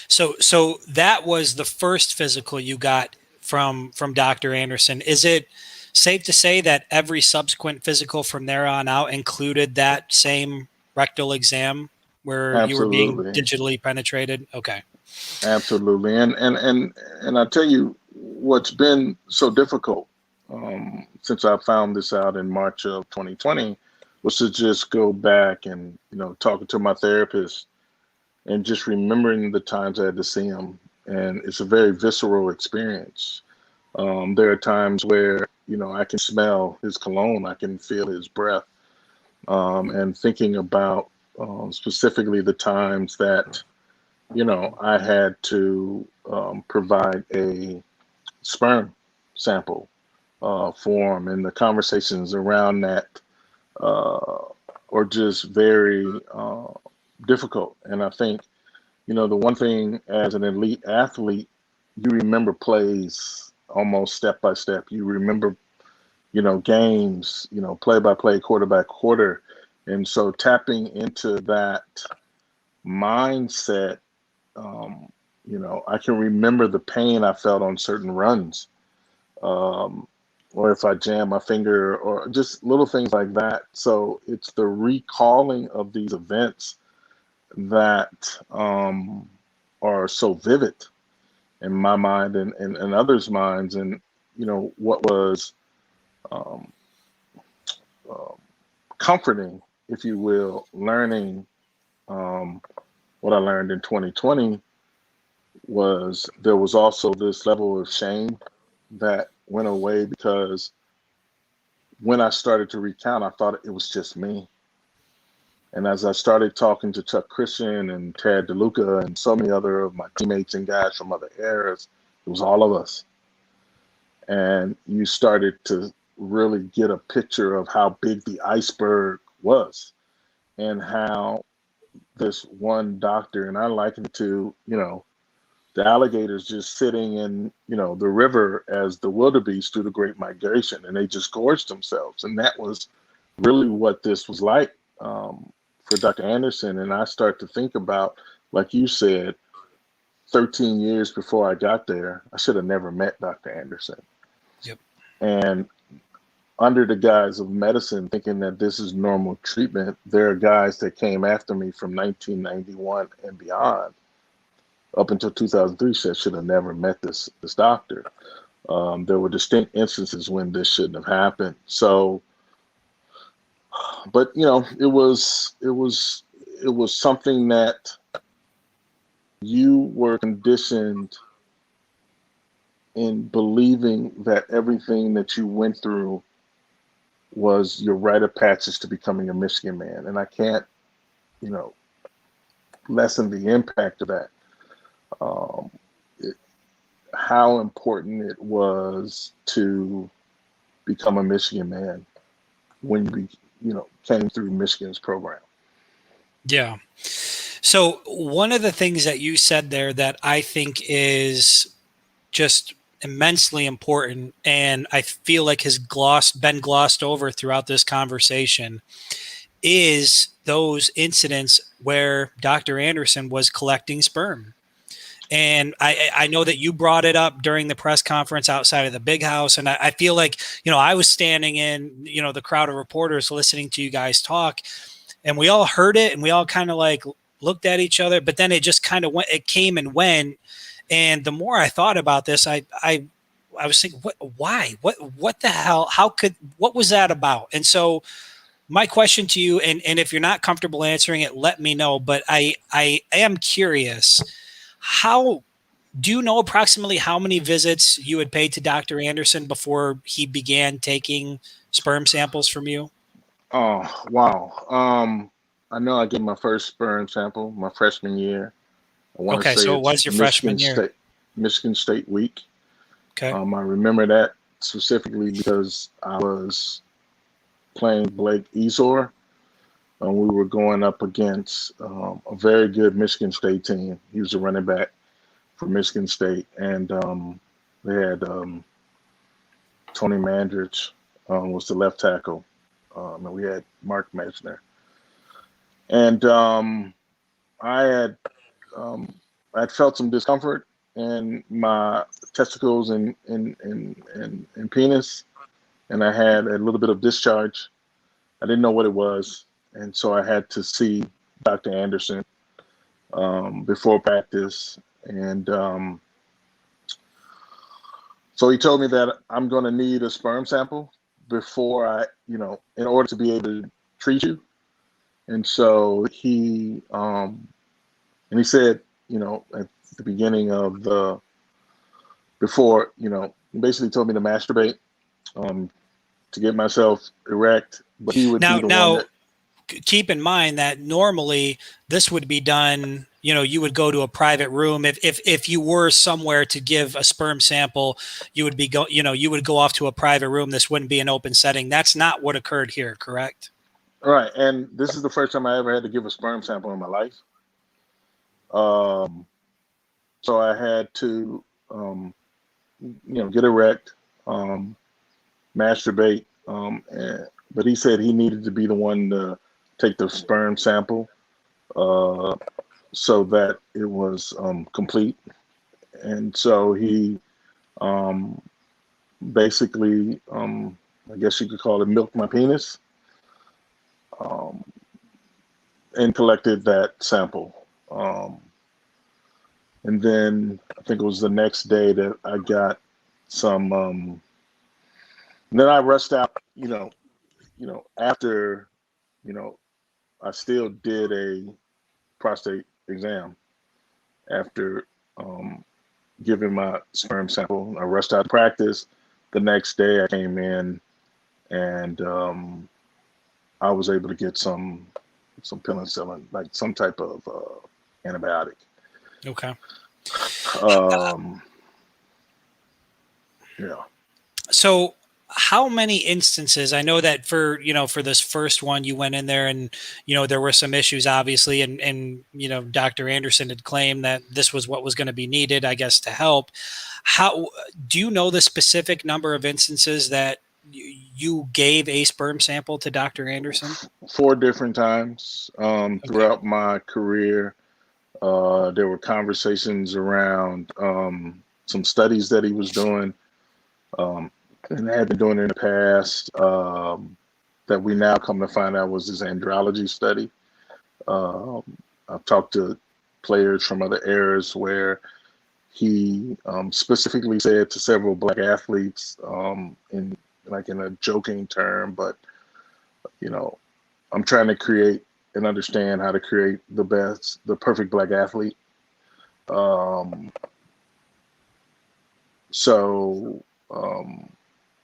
So that was the first physical you got from Dr. Anderson. Is it safe to say that every subsequent physical from there on out included that same rectal exam where Absolutely. you were being digitally penetrated? Okay. Absolutely. And I tell you what's been so difficult since I found this out in March of 2020 was to just go back and, talking to my therapist and just remembering the times I had to see him. And it's a very visceral experience. There are times where, I can smell his cologne, I can feel his breath, and thinking about specifically the times that, I had to provide a sperm sample for him, and the conversations around that are just very difficult. And I think, the one thing as an elite athlete, you remember plays almost step by step. You remember, games, play by play, quarter by quarter. And so tapping into that mindset, I can remember the pain I felt on certain runs, or if I jam my finger, or just little things like that. So it's the recalling of these events that are so vivid in my mind and others' minds. And, what was comforting, if you will, learning what I learned in 2020 was there was also this level of shame that went away, because when I started to recount, I thought it was just me. And as I started talking to Chuck Christian and Ted DeLuca and so many other of my teammates and guys from other eras, it was all of us. And you started to really get a picture of how big the iceberg was and how this one doctor, and I liken it to, the alligators just sitting in, the river as the wildebeest through the Great Migration, and they just gorged themselves. And that was really what this was like for Dr. Anderson. And I start to think about, like you said, 13 years before I got there, I should have never met Dr. Anderson. Yep. And under the guise of medicine, thinking that this is normal treatment. There are guys that came after me from 1991 and beyond, up until 2003, said should have never met this doctor. There were distinct instances when this shouldn't have happened. So, but it was something that you were conditioned in believing that everything that you went through was your rite of passage to becoming a Michigan man. And I can't, lessen the impact of that. How important it was to become a Michigan man when you came through Michigan's program. Yeah. So one of the things that you said there that I think is just immensely important, and I feel like has been glossed over throughout this conversation, is those incidents where Dr. Anderson was collecting sperm. And I know that you brought it up during the press conference outside of the big house. And I feel like, I was standing in, the crowd of reporters listening to you guys talk, and we all heard it and we all kind of like looked at each other, but then it just kind of went, it came and went. And the more I thought about this, I was thinking, why, what the hell, what was that about? And so my question to you, and if you're not comfortable answering it, let me know, but I am curious, how do you know approximately how many visits you had paid to Dr. Anderson before he began taking sperm samples from you? Oh, wow. I know I gave my first sperm sample my freshman year. I want to say so it was it's your freshman year. Michigan State week. Okay. I remember that specifically because I was playing Blake Ezor, and we were going up against a very good Michigan State team. He was a running back for Michigan State, and they had Tony Mandridge was the left tackle, and we had Mark Mesner. And I had felt some discomfort in my testicles and penis, and I had a little bit of discharge. I didn't know what it was, and so I had to see Dr. Anderson before practice, and so he told me that I'm going to need a sperm sample before I, in order to be able to treat you. And so he said, at the beginning of before, he basically told me to masturbate, to get myself erect, but he would be the one that. Keep in mind that normally this would be done, you would go to a private room. If you were somewhere to give a sperm sample, you would go off to a private room. This wouldn't be an open setting. That's not what occurred here, correct? Right. And this is the first time I ever had to give a sperm sample in my life. So I had to, get erect, masturbate. But he said he needed to be the one to take the sperm sample so that it was complete. And so he basically, I guess you could call it, milked my penis and collected that sample. And then I think it was the next day that I got some, then I rushed out, after, I still did a prostate exam after giving my sperm sample. I rushed out to practice. The next day I came in and I was able to get some penicillin, like some type of antibiotic. Okay. Yeah. So how many instances, I know that for this first one, you went in there and, there were some issues obviously. And, Dr. Anderson had claimed that this was what was going to be needed, I guess, to help. How do you know the specific number of instances that you gave a sperm sample to Dr. Anderson? 4 different times throughout my career. There were conversations around some studies that he was doing, and had been doing in the past, that we now come to find out was his andrology study. I've talked to players from other eras where he specifically said to several black athletes, in a joking term, but I'm trying to create and understand how to create the perfect black athlete. So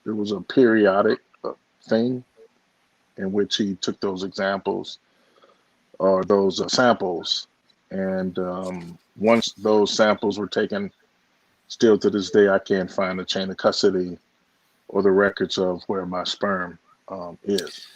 it was a periodic thing in which he took those examples or those samples, and once those samples were taken, still to this day I can't find the chain of custody or the records of where my sperm is.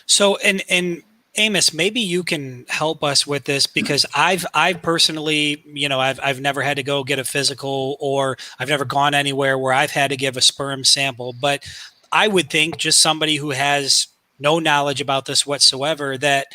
So, and Amos, maybe you can help us with this, because I've personally, I've never had to go get a physical, or I've never gone anywhere where I've had to give a sperm sample. But I would think, just somebody who has no knowledge about this whatsoever, that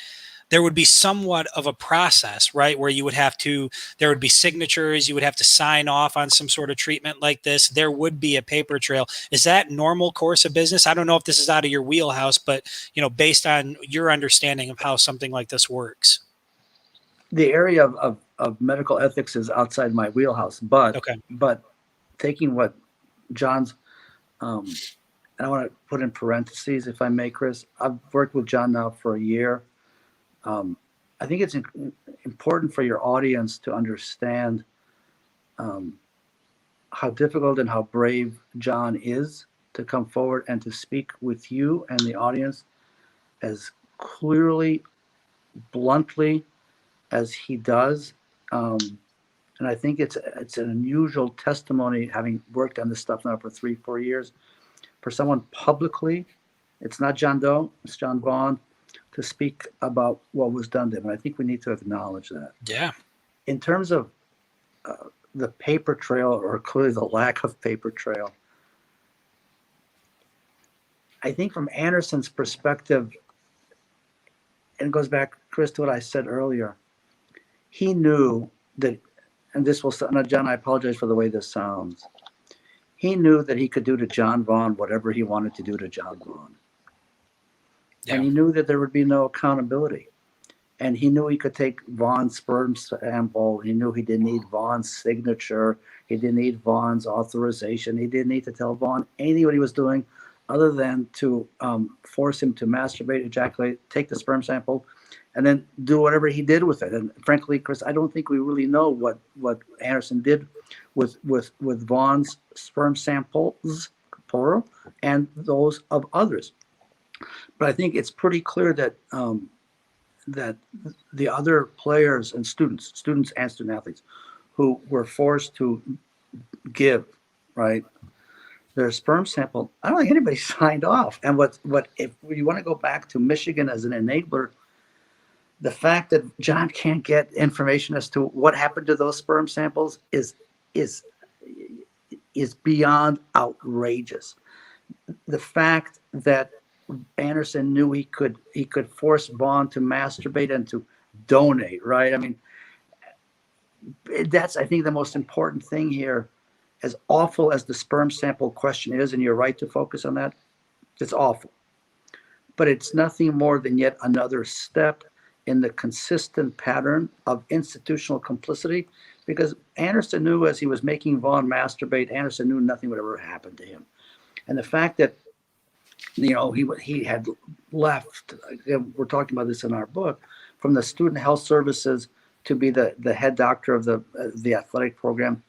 there would be somewhat of a process, right? Where there would be signatures, you would have to sign off on some sort of treatment like this. There would be a paper trail. Is that normal course of business? I don't know if this is out of your wheelhouse, but, based on your understanding of how something like this works. The area of medical ethics is outside my wheelhouse, but Okay. But taking what John's, and I want to put in parentheses, if I may, Chris. I've worked with John now for a year. I think it's important for your audience to understand how difficult and how brave John is to come forward and to speak with you and the audience as clearly, bluntly as he does. And I think it's an unusual testimony, having worked on this stuff now for 3-4 years, for someone publicly. It's not John Doe, it's John Vaughn, to speak about what was done to him. And I think we need to acknowledge that. Yeah. In terms of the paper trail, or clearly the lack of paper trail, I think from Anderson's perspective, and it goes back, Chris, to what I said earlier, he knew that, and this will, now, John, I apologize for the way this sounds. He knew that he could do to John Vaughn whatever he wanted to do to John Vaughn. Yeah. And he knew that there would be no accountability. And he knew he could take Vaughn's sperm sample. He knew he didn't need Vaughn's signature. He didn't need Vaughn's authorization. He didn't need to tell Vaughn anything what he was doing, other than to force him to masturbate, ejaculate, take the sperm sample, and then do whatever he did with it. And frankly, Chris, I don't think we really know what Anderson did with Vaughn's sperm samples, plural, and those of others. But I think it's pretty clear that that the other players and students and student athletes who were forced to give, right, their sperm sample, I don't think anybody signed off. And what if you want to go back to Michigan as an enabler, the fact that John can't get information as to what happened to those sperm samples is beyond outrageous. The fact that Anderson knew he could force Vaughn to masturbate and to donate, right? I mean, that's, I think, the most important thing here. As awful as the sperm sample question is, and you're right to focus on that, it's awful. But it's nothing more than yet another step in the consistent pattern of institutional complicity, because Anderson knew, as he was making Vaughn masturbate, Anderson knew nothing would ever happen to him. And the fact that, he had left, we're talking about this in our book, from the student health services to be the head doctor of the athletic program.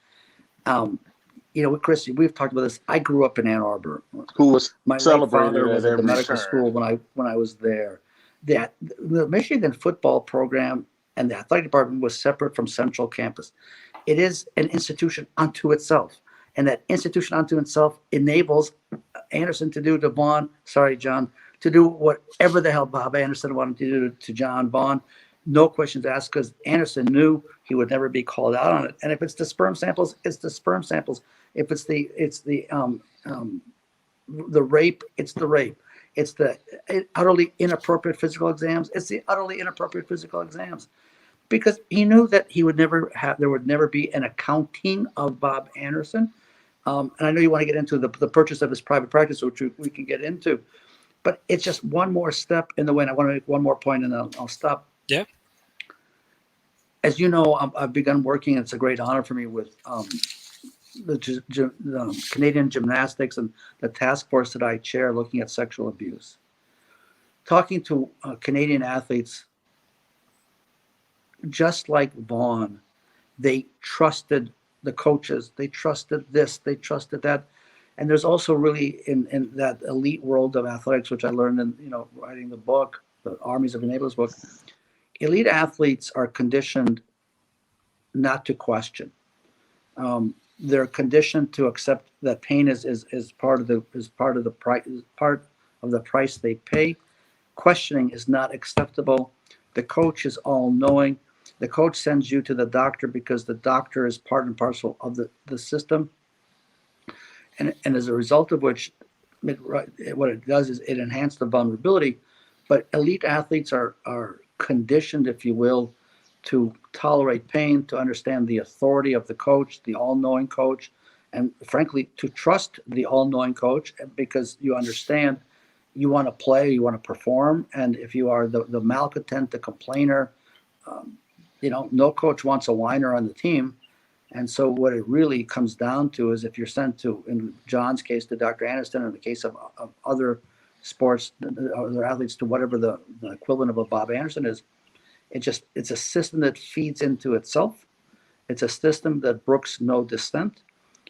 Chris, we've talked about this. I grew up in Ann Arbor. Who was My late celebrated father was at at the every medical turn. school when I was there. The Michigan football program and the athletic department was separate from Central Campus. It is an institution unto itself. And that institution unto itself enables Anderson to do to Vaughn, John, to do whatever the hell Bob Anderson wanted to do to John Vaughn. No questions asked, because Anderson knew he would never be called out on it. And if it's the sperm samples, it's the sperm samples. If it's the rape, it's the rape. It's the utterly inappropriate physical exams. It's the utterly inappropriate physical exams. Because he knew that there would never be an accounting of Bob Anderson. And I know you want to get into the purchase of his private practice, which we can get into, but it's just one more step in the way. And I want to make one more point, and I'll stop. Yeah. As you know, I've begun working. It's a great honor for me with the Canadian Gymnastics and the task force that I chair looking at sexual abuse. Talking to Canadian athletes, just like Vaughn, they trusted the coaches, they trusted this, they trusted that. And there's also really in that elite world of athletics, which I learned in writing the book, the Armies of Enablers book, elite athletes are conditioned not to question. They're conditioned to accept that pain is part of the price they pay. Questioning is not acceptable. The coach is all knowing. The coach sends you to the doctor because the doctor is part and parcel of the system. And as a result of which, what it does is it enhances the vulnerability. But elite athletes are conditioned, if you will, to tolerate pain, to understand the authority of the coach, the all-knowing coach, and frankly, to trust the all-knowing coach, because you understand you want to play, you want to perform. And if you are the malcontent, the complainer, no coach wants a whiner on the team. And so what it really comes down to is if you're sent to, in John's case, to Dr. Anderson, in the case of other sports, other athletes, to whatever the equivalent of a Bob Anderson is, it's a system that feeds into itself. It's a system that brooks no dissent.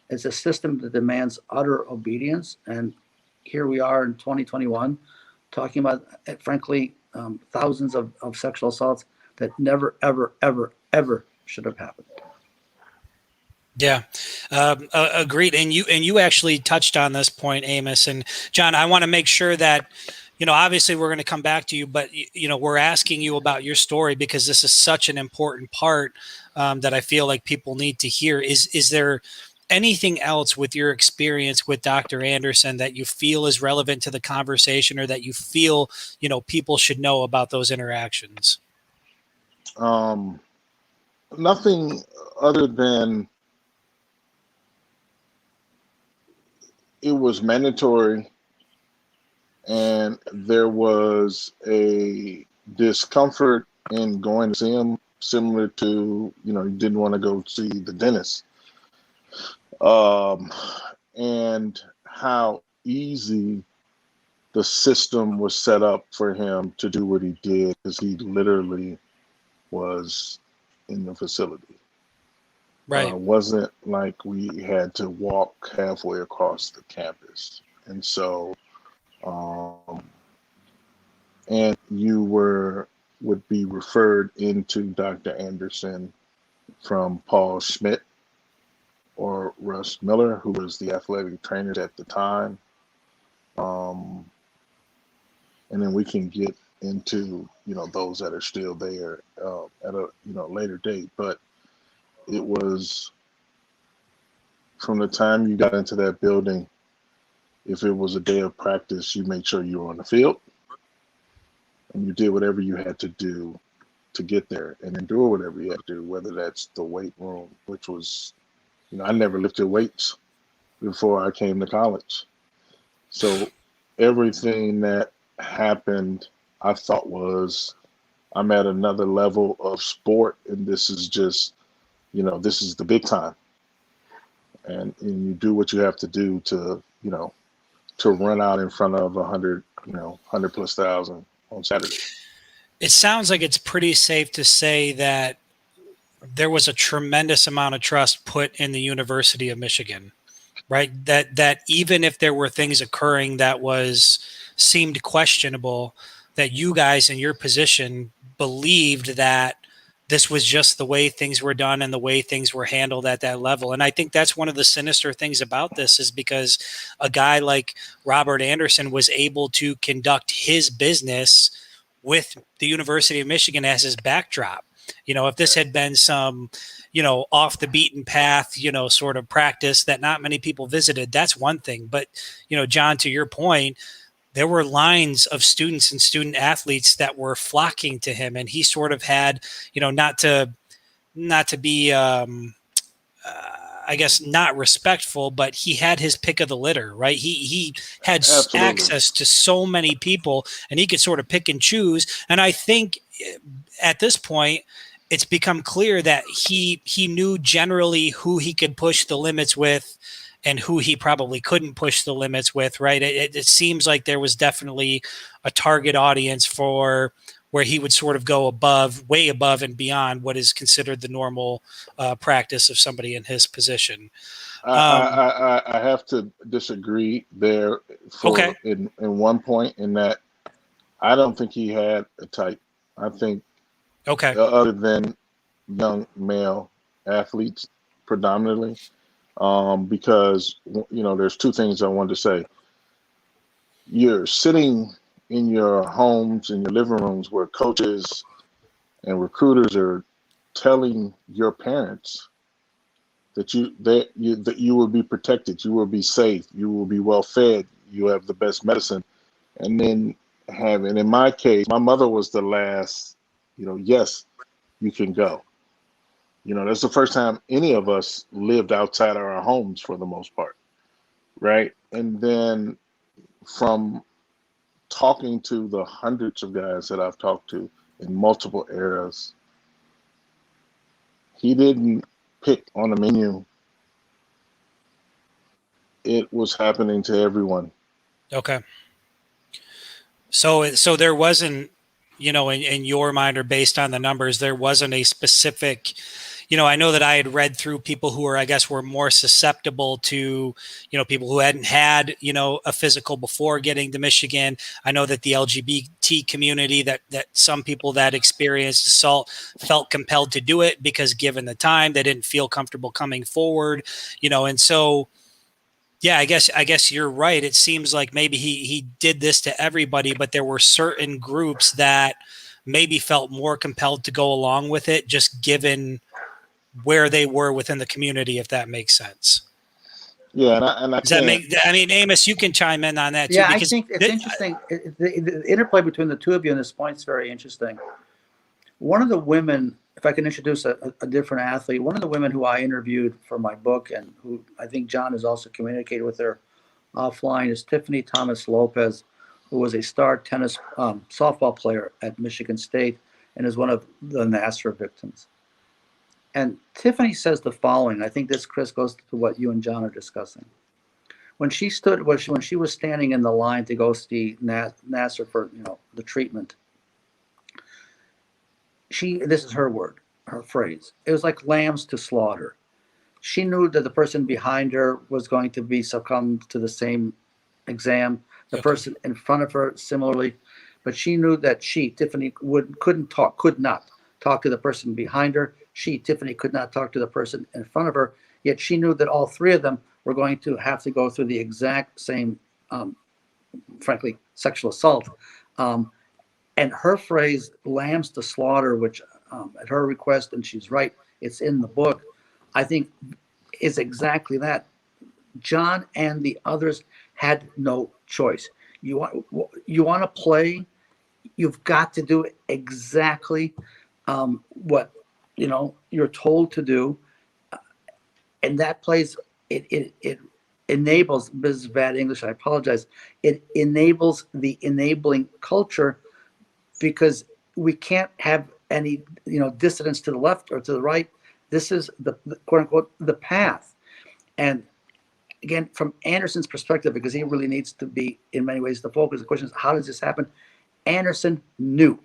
It's a system that demands utter obedience. And here we are in 2021 talking about, frankly, thousands of sexual assaults that never, ever, ever, ever should have happened. Yeah, agreed. And you actually touched on this point, Amos. And John, I want to make sure that, obviously we're going to come back to you, but we're asking you about your story because this is such an important part that I feel like people need to hear. Is there anything else with your experience with Dr. Anderson that you feel is relevant to the conversation, or that you feel, people should know about those interactions? Nothing other than it was mandatory, and there was a discomfort in going to see him, similar to, you didn't want to go see the dentist. And how easy the system was set up for him to do what he did, because he literally was in the facility. Right. Wasn't like we had to walk halfway across the campus. And so, and you would be referred into Dr. Anderson from Paul Schmidt or Russ Miller, who was the athletic trainer at the time. And then we can get into, those that are still there at a, later date. But it was from the time you got into that building, if it was a day of practice, you made sure you were on the field and you did whatever you had to do to get there and endure whatever you had to do, whether that's the weight room, which was, I never lifted weights before I came to college. So everything that happened, I thought was, I'm at another level of sport, and this is just, this is the big time. And you do what you have to do to, to run out in front of 100, 100,000+ on Saturday. It sounds like it's pretty safe to say that there was a tremendous amount of trust put in the University of Michigan, right? That even if there were things occurring that seemed questionable, that you guys in your position believed that this was just the way things were done and the way things were handled at that level. And I think that's one of the sinister things about this, is because a guy like Robert Anderson was able to conduct his business with the University of Michigan as his backdrop. If this had been some, off the beaten path, sort of practice that not many people visited, that's one thing. But, John, to your point, there were lines of students and student athletes that were flocking to him, and he sort of had, not to be, I guess not respectful, but he had his pick of the litter, right? He had Absolutely. access to so many people, and he could sort of pick and choose. And I think at this point, it's become clear that he knew generally who he could push the limits with and who he probably couldn't push the limits with, right? It seems like there was definitely a target audience for where he would sort of go way above and beyond what is considered the normal practice of somebody in his position. I have to disagree there Okay. in one point, in that I don't think he had a type. I think Okay. other than young male athletes predominantly, because there's two things I wanted to say. You're sitting in your homes, in your living rooms, where coaches and recruiters are telling your parents that you will be protected, you will be safe, you will be well fed, you have the best medicine, and then in my case, my mother was the last, yes, you can go. That's the first time any of us lived outside our homes for the most part, right? And then from talking to the hundreds of guys that I've talked to in multiple eras, he didn't pick on the menu. It was happening to everyone. Okay. So there wasn't, in your mind, or based on the numbers, there wasn't a specific, I know that I had read through people who were more susceptible to, people who hadn't had, a physical before getting to Michigan. I know that the LGBT community, that some people that experienced assault felt compelled to do it because given the time, they didn't feel comfortable coming forward, and so, yeah, I guess you're right. It seems like maybe he did this to everybody, but there were certain groups that maybe felt more compelled to go along with it, just given where they were within the community, if that makes sense. Yeah, and I Does that can't. I mean, Amos, you can chime in on that too. Yeah, I Because think it's interesting. The interplay between the two of you on this point is very interesting. One of the women, if I can introduce a different athlete, one of the women who I interviewed for my book, and who I think John has also communicated with her offline, is Tiffany Thomas Lopez, who was a star tennis softball player at Michigan State and is one of the Nassar victims. And Tiffany says the following. I think this, Chris, goes to what you and John are discussing. When she was standing in the line to go see Nassar for the treatment, this is her phrase. It was like lambs to slaughter. She knew that the person behind her was going to be succumbed to the same exam. The person in front of her similarly, but she knew that Tiffany, could not talk to the person behind her. Tiffany, could not talk to the person in front of her. Yet she knew that all three of them were going to have to go through the exact same, frankly, sexual assault. And her phrase, lambs to slaughter, which at her request, and she's right, it's in the book, I think is exactly that. John and the others had no choice. You want to play, you've got to do exactly what you're told to do, and that plays it enables. This is bad English, I apologize. It enables the enabling culture, because we can't have any dissidence to the left or to the right. This is the quote unquote the path. And again, from Anderson's perspective, because he really needs to be in many ways the focus, the question is, how does this happen? Anderson knew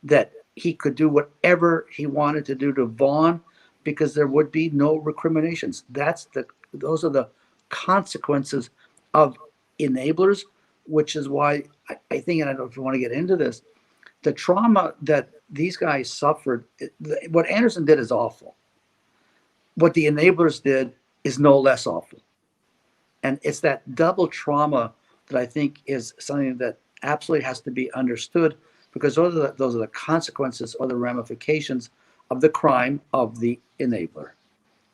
that he could do whatever he wanted to do to Vaughn, because there would be no recriminations. Those are the consequences of enablers, which is why I think, and I don't know if you want to get into this, the trauma that these guys suffered, what Anderson did is awful. What the enablers did is no less awful. And it's that double trauma that I think is something that absolutely has to be understood, because those are the consequences or the ramifications of the crime of the enabler.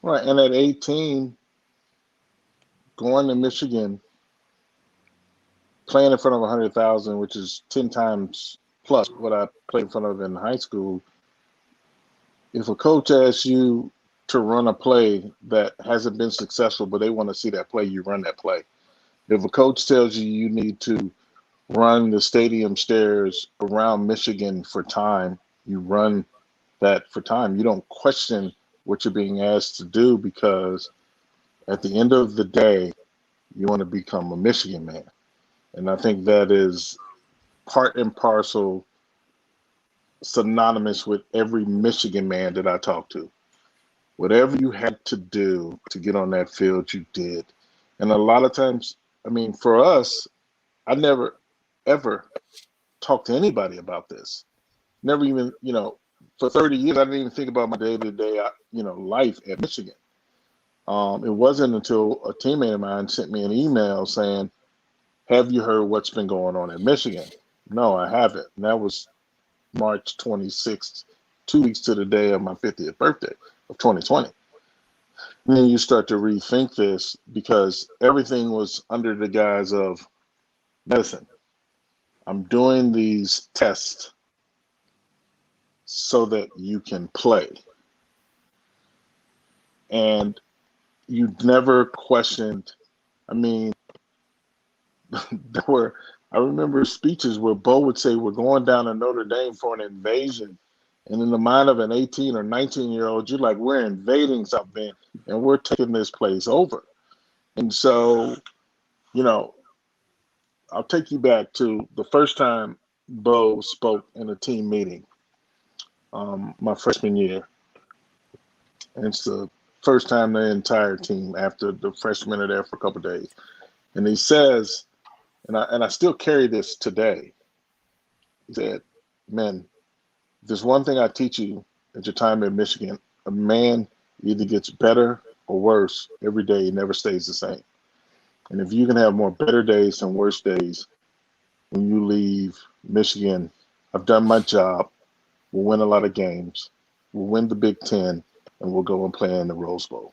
Right, and at 18, going to Michigan, playing in front of 100,000, which is 10 times plus what I played in front of in high school. If a coach asks you to run a play that hasn't been successful, but they want to see that play, you run that play. If a coach tells you you need to run the stadium stairs around Michigan for time, you run that for time. You don't question what you're being asked to do, because at the end of the day, you want to become a Michigan man. And I think that is part and parcel synonymous with every Michigan man that I talk to. Whatever you had to do to get on that field, you did. And a lot of times, I mean, for us, I never, ever talked to anybody about this. Never even, for 30 years, I didn't even think about my day-to-day, life at Michigan. It wasn't until a teammate of mine sent me an email saying, have you heard what's been going on in Michigan? No, I haven't. And that was March 26th, 2 weeks to the day of my 50th birthday of 2020. And then you start to rethink this, because everything was under the guise of medicine. I'm doing these tests so that you can play. And you never questioned. I mean, I remember speeches where Bo would say, we're going down to Notre Dame for an invasion. And in the mind of an 18 or 19-year-old, you're like, we're invading something and we're taking this place over. And so, I'll take you back to the first time Bo spoke in a team meeting, my freshman year. And it's the first time the entire team, after the freshmen are there for a couple of days. And he says, and I still carry this today. He said, "Man, there's one thing I teach you at your time in Michigan. A man either gets better or worse every day. He never stays the same. And if you can have more better days than worse days when you leave Michigan, I've done my job. We'll win a lot of games. We'll win the Big Ten, and we'll go and play in the Rose Bowl."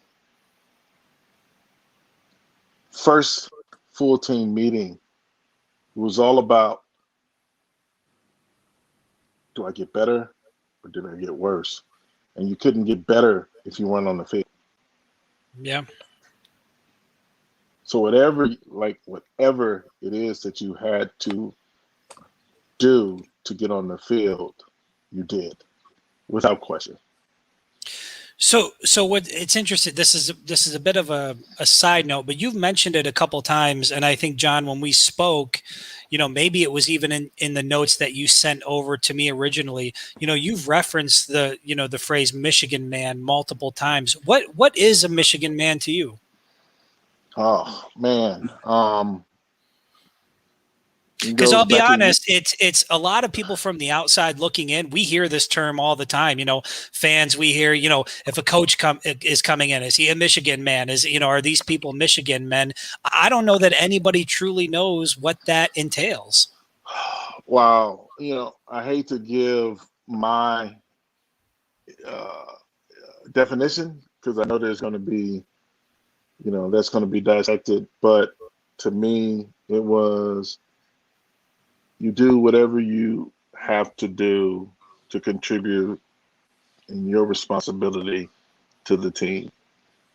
First full team meeting was all about, do I get better or did I get worse? And you couldn't get better if you weren't on the field. Yeah. So whatever it is that you had to do to get on the field, you did, without question. So what it's interesting. This is a bit of a side note, but you've mentioned it a couple times, and I think, John, when we spoke, maybe it was even in the notes that you sent over to me originally. You've referenced the phrase Michigan man multiple times. What is a Michigan man to you? Oh man. Because I'll be honest, it's a lot of people from the outside looking in. We hear this term all the time. Fans, we hear, if a coach is coming in, is he a Michigan man? Are these people Michigan men? I don't know that anybody truly knows what that entails. Wow. I hate to give my definition, because I know there's going to be, that's going to be dissected. But to me, it was, you do whatever you have to do to contribute in your responsibility to the team.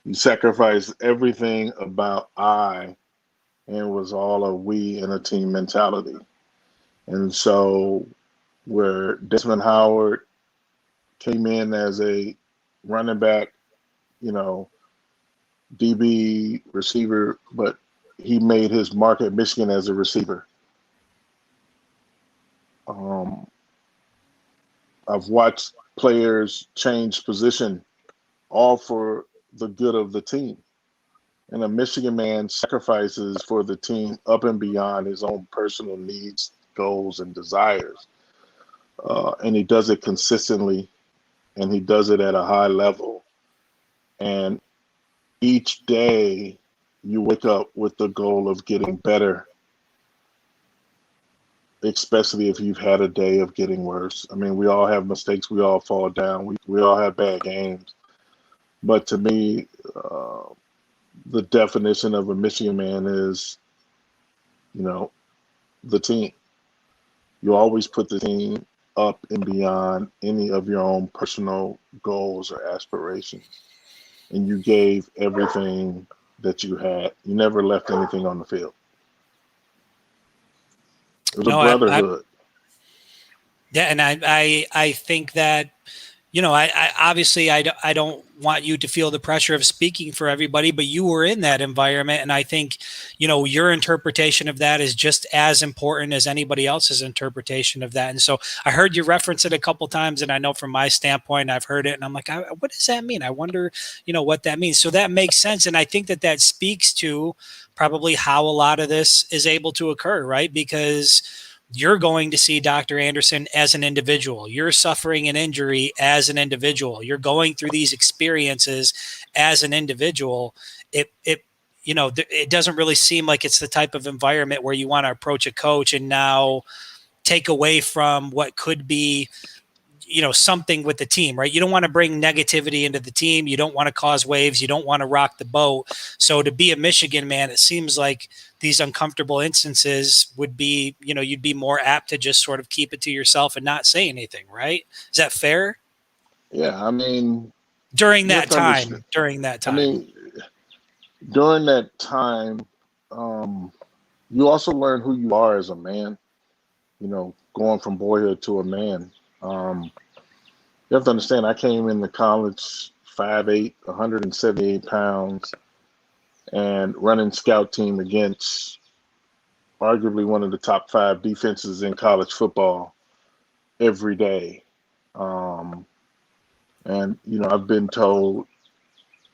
You sacrifice everything about I, and it was all a we and a team mentality. And so where Desmond Howard came in as a running back, DB receiver, but he made his mark at Michigan as a receiver. I've watched players change position, all for the good of the team. And a Michigan man sacrifices for the team up and beyond his own personal needs, goals, and desires. And he does it consistently, and he does it at a high level. And each day you wake up with the goal of getting better, especially if you've had a day of getting worse. I mean, we all have mistakes. We all fall down. We all have bad games. But to me, the definition of a Michigan man is, the team. You always put the team up and beyond any of your own personal goals or aspirations. and you gave everything that you had. You never left anything on the field. It was a brotherhood. Yeah, and I think that, I obviously I don't want you to feel the pressure of speaking for everybody, but you were in that environment, and I think, your interpretation of that is just as important as anybody else's interpretation of that. And so I heard you reference it a couple times, and I know from my standpoint, I've heard it, and I'm like, what does that mean? I wonder, what that means. So that makes sense, and I think that speaks to probably how a lot of this is able to occur, right? Because you're going to see Dr. Anderson as an individual. You're suffering an injury as an individual. You're going through these experiences as an individual. It doesn't really seem like it's the type of environment where you want to approach a coach and now take away from what could be, something with the team, right? You don't want to bring negativity into the team. You don't want to cause waves. You don't want to rock the boat. So to be a Michigan man, it seems like these uncomfortable instances would be, you'd be more apt to just sort of keep it to yourself and not say anything, right? Is that fair? Yeah, I mean, during that time, I mean, during that time, you also learn who you are as a man, going from boyhood to a man. You have to understand, I came into college 5'8", 178 pounds, and running scout team against arguably one of the top 5 defenses in college football every day. And, I've been told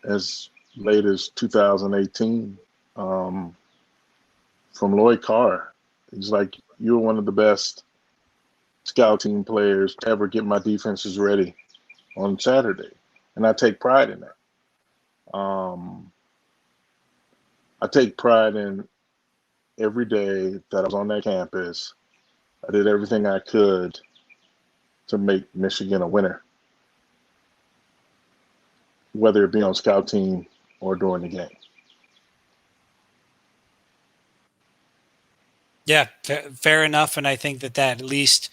as late as 2018 from Lloyd Carr, he's like, you're one of the best scout team players to ever get my defenses ready on Saturday. And I take pride in that. I take pride in every day that I was on that campus. I did everything I could to make Michigan a winner, whether it be on scout team or during the game. Yeah, fair enough. And I think that at least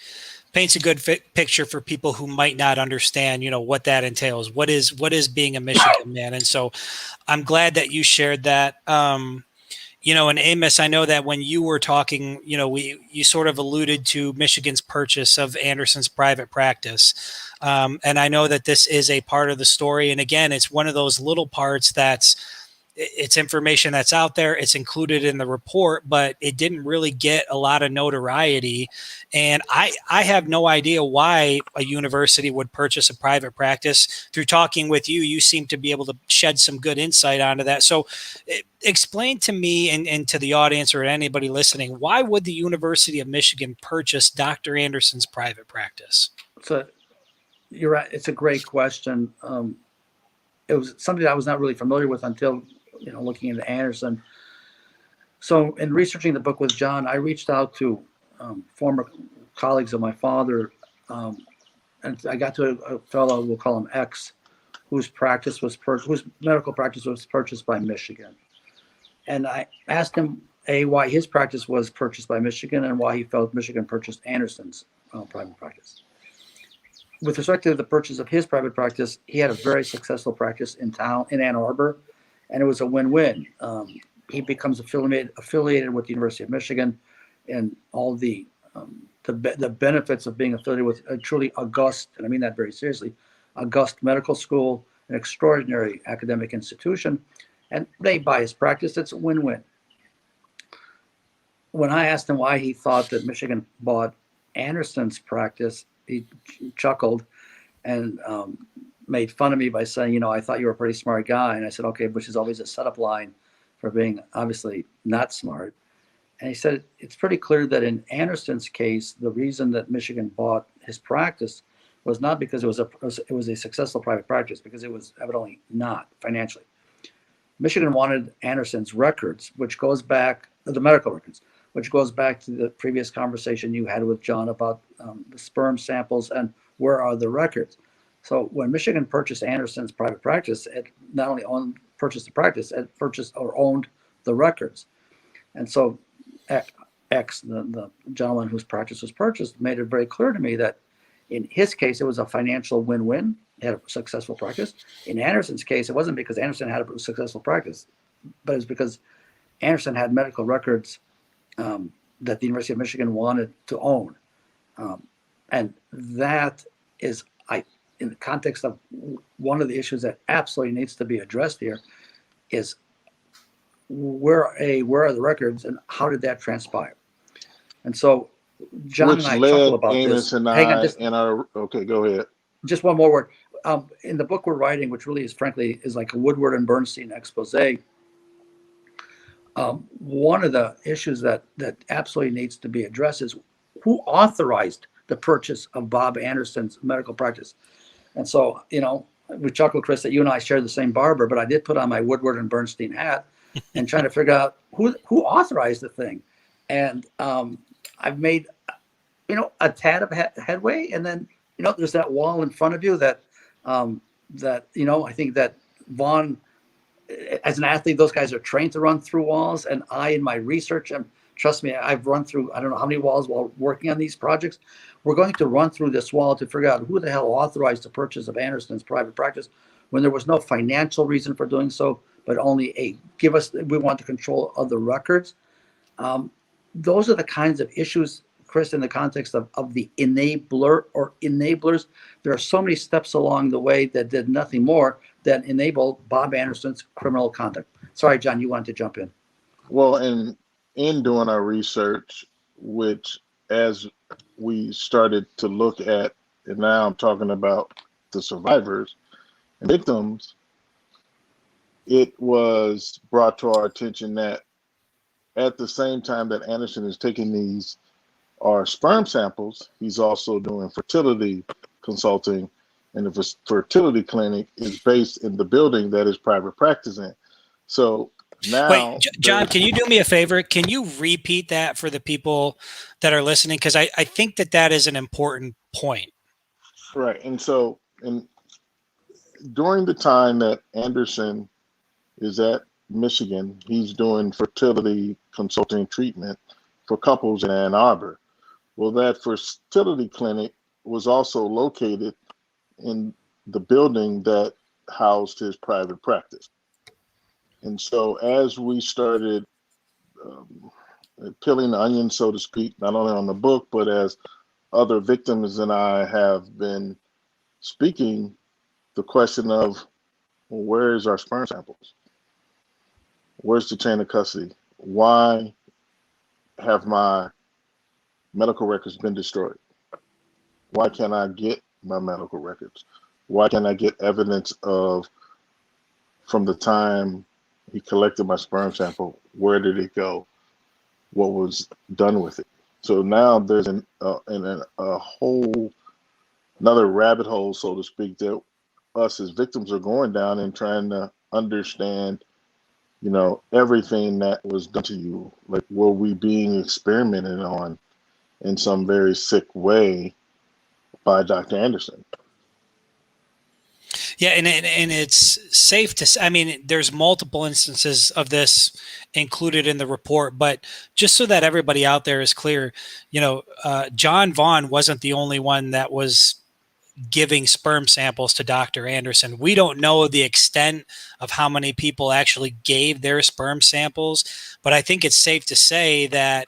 paints a good picture for people who might not understand, what that entails. What is being a Michigan man? And so I'm glad that you shared that. And Amos, I know that when you were talking, you sort of alluded to Michigan's purchase of Anderson's private practice. And I know that this is a part of the story. And again, it's one of those little parts it's information that's out there. It's included in the report, but it didn't really get a lot of notoriety. And I have no idea why a university would purchase a private practice. Through talking with you, you seem to be able to shed some good insight onto that. So explain to me and to the audience or anybody listening, why would the University of Michigan purchase Dr. Anderson's private practice? So you're right. It's a great question. It was something I was not really familiar with until, looking into Anderson. So in researching the book with John, I reached out to former colleagues of my father, and I got to a fellow, we'll call him X, whose medical practice was purchased by Michigan. And I asked him, why his practice was purchased by Michigan and why he felt Michigan purchased Anderson's private practice. With respect to the purchase of his private practice, he had a very successful practice in town, in Ann Arbor, and it was a win-win. He becomes affiliated with the University of Michigan, and all the benefits of being affiliated with a truly august, and I mean that very seriously, august medical school, an extraordinary academic institution, and they buy his practice. It's a win-win. When I asked him why he thought that Michigan bought Anderson's practice, he chuckled and made fun of me by saying, I thought you were a pretty smart guy. And I said, okay, which is always a setup line for being obviously not smart. And he said, it's pretty clear that in Anderson's case, the reason that Michigan bought his practice was not because it was a successful private practice, because it was evidently not financially. Michigan wanted Anderson's records, which goes back, the medical records, which goes back to the previous conversation you had with John about the sperm samples and where are the records. So when Michigan purchased Anderson's private practice, it not only purchased the practice, it purchased or owned the records. And so X, the gentleman whose practice was purchased, made it very clear to me that In his case, it was a financial win-win. He had a successful practice. In Anderson's case, it wasn't because Anderson had a successful practice, but it was because Anderson had medical records that the University of Michigan wanted to own. And that is, in the context of one of the issues that absolutely needs to be addressed here, is where are the records and how did that transpire? And so John Which and I led chuckle about Amos this. and Hang on, I just, and our okay, go ahead. just one more word. In the book we're writing, which really is frankly is like a Woodward and Bernstein expose, one of the issues that absolutely needs to be addressed is who authorized the purchase of Bob Anderson's medical practice. And so, we chuckle, Chris, that you and I share the same barber, but I did put on my Woodward and Bernstein hat and trying to figure out who authorized the thing. And I've made, a tad of headway. And then, there's that wall in front of you that I think that Vaughn, as an athlete, those guys are trained to run through walls. And in my research, and trust me, I've run through, I don't know how many walls while working on these projects. We're going to run through this wall to figure out who the hell authorized the purchase of Anderson's private practice when there was no financial reason for doing so, but only we want to control of the records. Those are the kinds of issues, Chris, in the context of the enabler or enablers. There are so many steps along the way that did nothing more than enable Bob Anderson's criminal conduct. Sorry, John, you wanted to jump in. Well, in doing our research, which as we started to look at, and now I'm talking about the survivors and victims, it was brought to our attention that at the same time that Anderson is taking these sperm samples, he's also doing fertility consulting, and the fertility clinic is based in the building that his private practice in. So now, wait, John, can you do me a favor? Can you repeat that for the people that are listening? Because I think that is an important point. Right. And so, during the time that Anderson is at Michigan, he's doing fertility consulting treatment for couples in Ann Arbor. Well, that fertility clinic was also located in the building that housed his private practice. And so as we started peeling the onion, so to speak, not only on the book, but as other victims and I have been speaking, the question of, well, where is our sperm samples? Where's the chain of custody? Why have my medical records been destroyed? Why can't I get my medical records? Why can't I get evidence of, from the time he collected my sperm sample, where did it go? What was done with it? So now there's a whole another rabbit hole, so to speak, that us as victims are going down and trying to understand, everything that was done to you. Like, were we being experimented on in some very sick way by Dr. Anderson? Yeah, and it's safe to say, I mean, there's multiple instances of this included in the report, but just so that everybody out there is clear, John Vaughn wasn't the only one that was giving sperm samples to Dr. Anderson. We don't know the extent of how many people actually gave their sperm samples, but I think it's safe to say that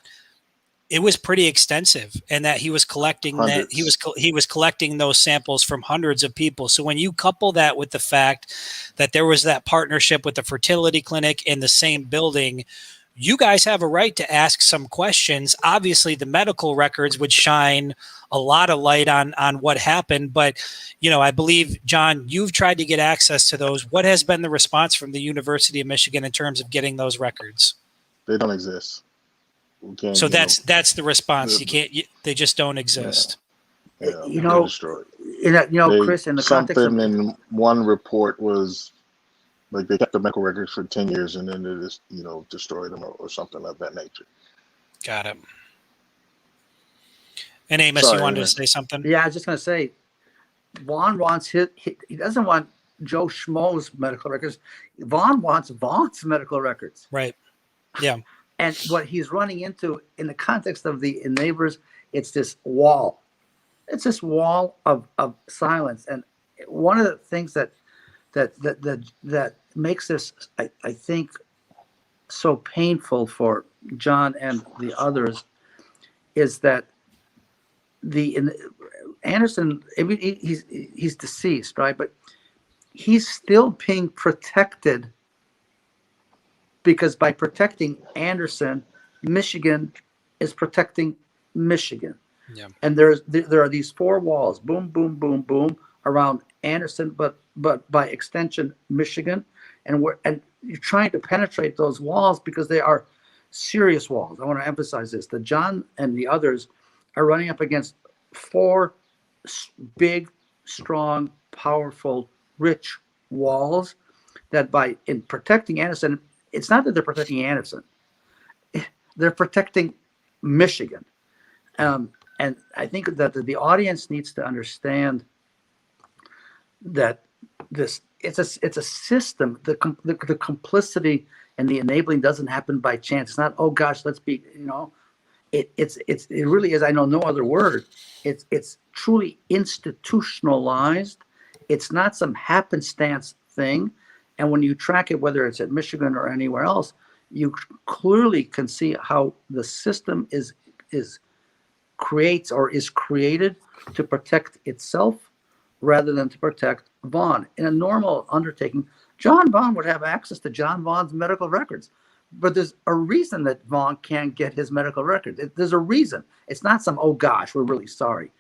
it was pretty extensive, and that he was collecting he was collecting those samples from hundreds of people. So when you couple that with the fact that there was that partnership with the fertility clinic in the same building, you guys have a right to ask some questions. Obviously, the medical records would shine a lot of light on what happened, but I believe, John, you've tried to get access to those. What has been the response from the University of Michigan in terms of getting those records? They don't exist. So that's the response. They just don't exist. Yeah, they're destroyed. Chris, in the context of something in one report was like they kept the medical records for 10 years and then they just, destroyed them or something of that nature. Got it. And Amos, you wanted to say something? Yeah, I was just going to say, Vaughn wants he doesn't want Joe Schmo's medical records. Vaughn wants Vaughn's medical records. Right. Yeah. And what he's running into in the context of the enablers, it's this wall. It's this wall of silence. And one of the things that makes this, I think, so painful for John and the others is that Anderson, I mean, he's deceased, right? But he's still being protected because by protecting Anderson, Michigan is protecting Michigan. Yeah. And there are these four walls, boom, boom, boom, boom, around Anderson, but by extension, Michigan, and you're trying to penetrate those walls because they are serious walls. I want to emphasize this: that John and the others are running up against four big, strong, powerful, rich walls. That in protecting Anderson, it's not that they're protecting Anderson; they're protecting Michigan. And I think that the audience needs to understand that it's a system. The complicity and the enabling doesn't happen by chance. It's not, oh gosh, let's be, it really is. I know no other word. It's truly institutionalized. It's not some happenstance thing. And when you track it, whether it's at Michigan or anywhere else, you clearly can see how the system is creates or is created to protect itself rather than to protect Vaughn. In a normal undertaking, John Vaughn would have access to John Vaughn's medical records. But there's a reason that Vaughn can't get his medical records. There's a reason. It's not some, oh gosh, we're really sorry.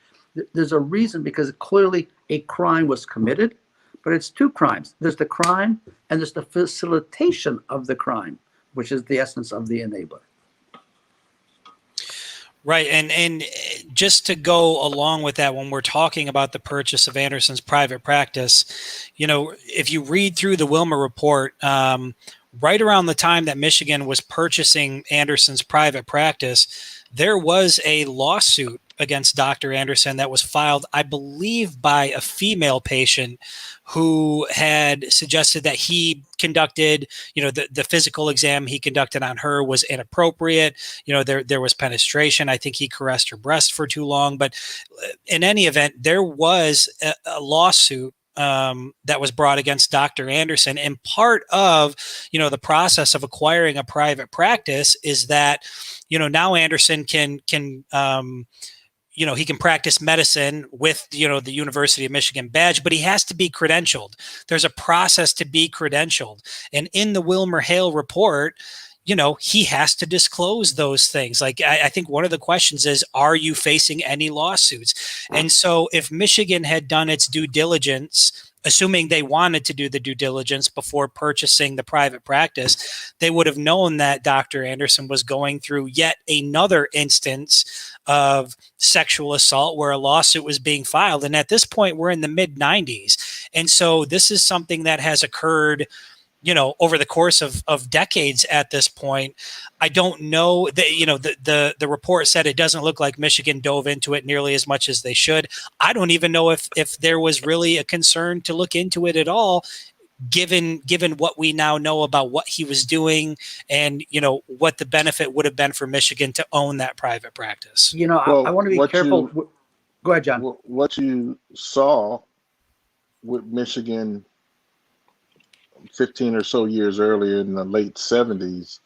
There's a reason because clearly a crime was committed, but it's two crimes. There's the crime and there's the facilitation of the crime, which is the essence of the enabler. Right. And just to go along with that, when we're talking about the purchase of Anderson's private practice, if you read through the Wilmer report, right around the time that Michigan was purchasing Anderson's private practice, there was a lawsuit against Dr. Anderson that was filed, I believe, by a female patient who had suggested that he conducted, the physical exam he conducted on her was inappropriate. There was penetration. I think he caressed her breast for too long. But in any event, there was a lawsuit that was brought against Dr. Anderson. And part of, the process of acquiring a private practice is that, now Anderson can he can practice medicine with, the University of Michigan badge, but he has to be credentialed. There's a process to be credentialed. And in the Wilmer Hale report, he has to disclose those things. Like, I think one of the questions is, are you facing any lawsuits? And so if Michigan had done its due diligence, assuming they wanted to do the due diligence before purchasing the private practice, they would have known that Dr. Anderson was going through yet another instance of sexual assault where a lawsuit was being filed. And at this point, we're in the mid-90s. And so this is something that has occurred over the course of decades at this point. I don't know that, the report said it doesn't look like Michigan dove into it nearly as much as they should. I don't even know if there was really a concern to look into it at all, given what we now know about what he was doing and, what the benefit would have been for Michigan to own that private practice. I want to be careful. Go ahead, John. What you saw with Michigan 15 or so years earlier in the late 70s,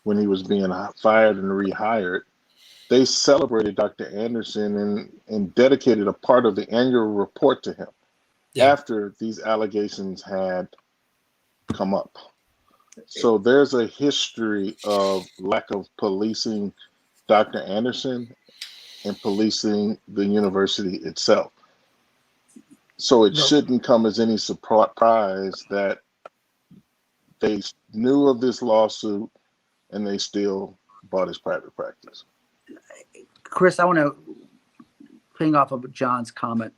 when he was being fired and rehired, they celebrated Dr. Anderson and dedicated a part of the annual report to him after these allegations had come up. So there's a history of lack of policing Dr. Anderson and policing the university itself. So it shouldn't come as any surprise that they knew of this lawsuit and they still bought his private practice. Chris, I want to ping off of John's comment.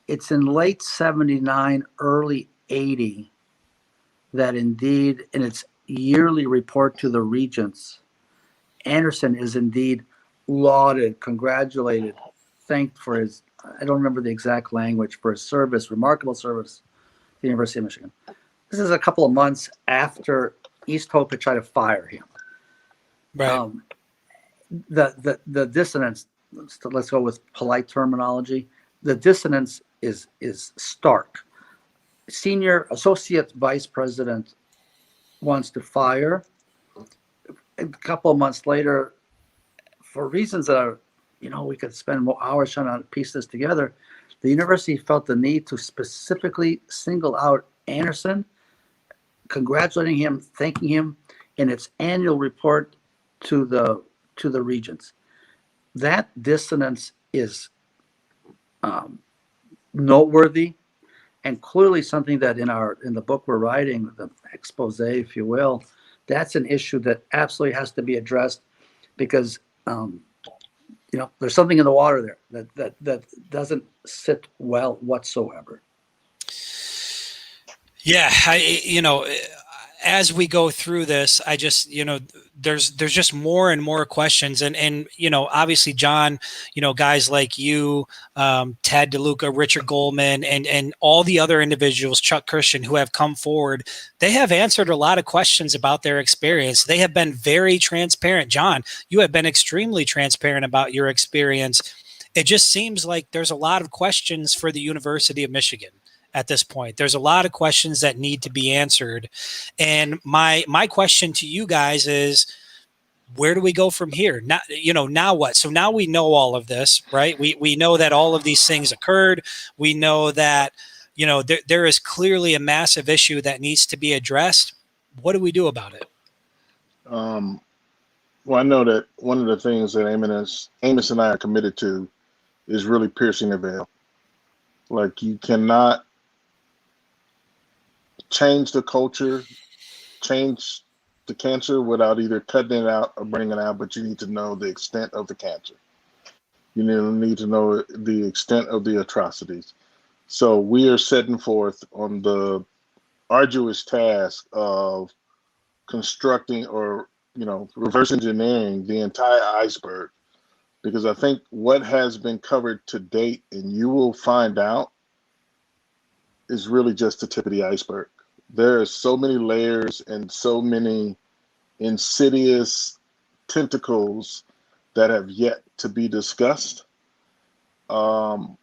It's in late 79, early 80 that indeed in its yearly report to the regents, Anderson is indeed lauded, congratulated, thanked for his, I don't remember the exact language, for his service, remarkable service to the University of Michigan. This is a couple of months after East Hope had tried to fire him. Right. The dissonance let's go with polite terminology. The dissonance is stark. Senior associate vice president wants to fire. A couple of months later, for reasons that are, we could spend more hours trying to piece this together, the university felt the need to specifically single out Anderson, congratulating him, thanking him in its annual report to the regents. That dissonance is noteworthy, and clearly something that in the book we're writing, the expose, if you will, that's an issue that absolutely has to be addressed, because there's something in the water there that doesn't sit well whatsoever. Yeah, as we go through this, I just, there's just more and more questions, and obviously, John, guys like you, Ted DeLuca, Richard Goldman, and all the other individuals, Chuck Christian, who have come forward, they have answered a lot of questions about their experience. They have been very transparent. John, you have been extremely transparent about your experience. It just seems like there's a lot of questions for the University of Michigan. At this point, there's a lot of questions that need to be answered. And my question to you guys is, where do we go from here? Now what? So now we know all of this, right? We know that all of these things occurred. We know that, there is clearly a massive issue that needs to be addressed. What do we do about it? Well, I know that one of the things that Amos and I are committed to is really piercing the veil. Like, you cannot change the culture, change the cancer without either cutting it out or burning it out, but you need to know the extent of the cancer. You need to know the extent of the atrocities. So we are setting forth on the arduous task of constructing or, reverse engineering the entire iceberg, because I think what has been covered to date, and you will find out, is really just the tip of the iceberg. There are so many layers and so many insidious tentacles that have yet to be discussed. So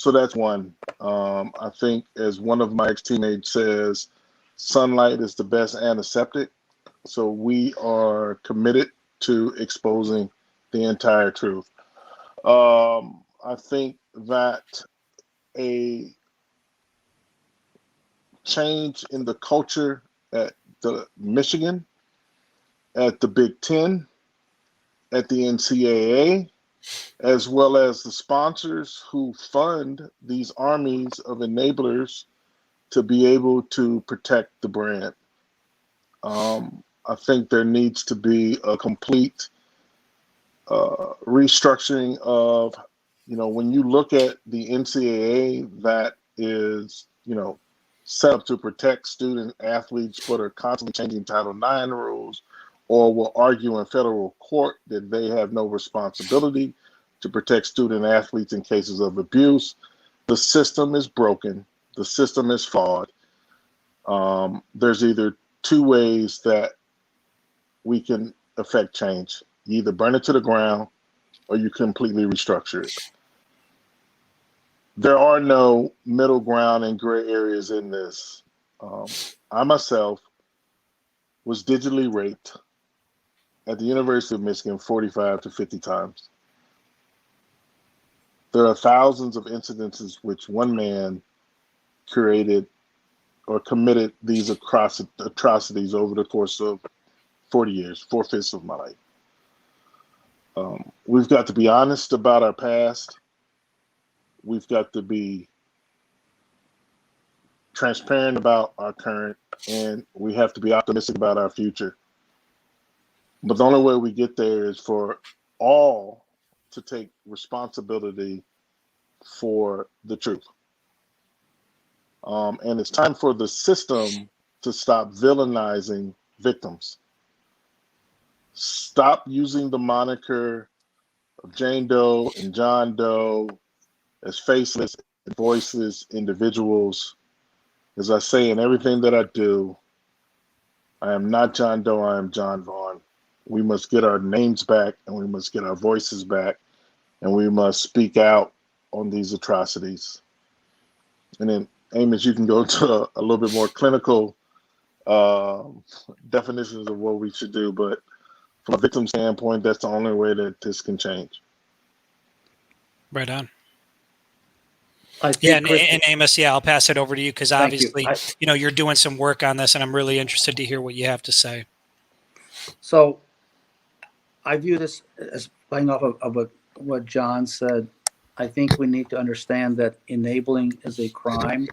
that's one. I think, as one of my ex-teammates says, sunlight is the best antiseptic. So we are committed to exposing the entire truth. I think that a change in the culture at the Michigan, at the Big Ten, at the NCAA, as well as the sponsors who fund these armies of enablers to be able to protect the brand. I think there needs to be a complete restructuring of, when you look at the NCAA, that is, set up to protect student athletes, but are constantly changing Title IX rules, or will argue in federal court that they have no responsibility to protect student athletes in cases of abuse. The system is broken. The system is flawed. There's either two ways that we can affect change. You either burn it to the ground or you completely restructure it. There are no middle ground and gray areas in this. I myself was digitally raped at the University of Michigan 45 to 50 times. There are thousands of incidences which one man created or committed these atrocities over the course of 40 years, 4/5 of my life. We've got to be honest about our past. We've got to be transparent about our current, and we have to be optimistic about our future. But the only way we get there is for all to take responsibility for the truth. And it's time for the system to stop villainizing victims. Stop using the moniker of Jane Doe and John Doe as faceless and voiceless individuals. As I say in everything that I do, I am not John Doe, I am John Vaughn. We must get our names back, and we must get our voices back, and we must speak out on these atrocities. And then, Amos, you can go to a little bit more clinical definitions of what we should do, but from a victim standpoint, that's the only way that this can change. Right on. I think, Yeah, and, Chris, and Amos, yeah, I'll pass it over to you because Thank you. obviously, you're doing some work on this, and I'm really interested to hear what you have to say. so I view this as playing off of what John said. I think we need to understand that enabling is a crime.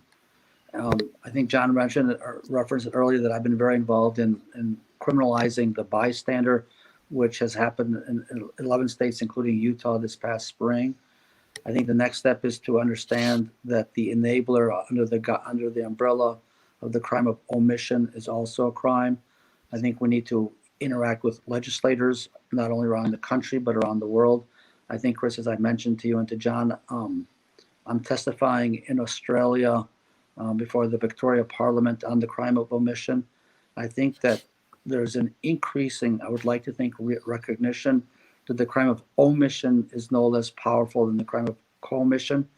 I think John mentioned or referenced it earlier that I've been very involved in criminalizing the bystander, which has happened in 11 states, including Utah this past spring. I think the next step is to understand that the enabler under the umbrella of the crime of omission is also a crime. I think we need to interact with legislators, not only around the country, but around the world. I think, Chris, as I mentioned to you and to John, I'm testifying in Australia before the Victoria Parliament on the crime of omission. I think that there's an increasing, I would like to think, recognition that the crime of omission is no less powerful than the crime of commission.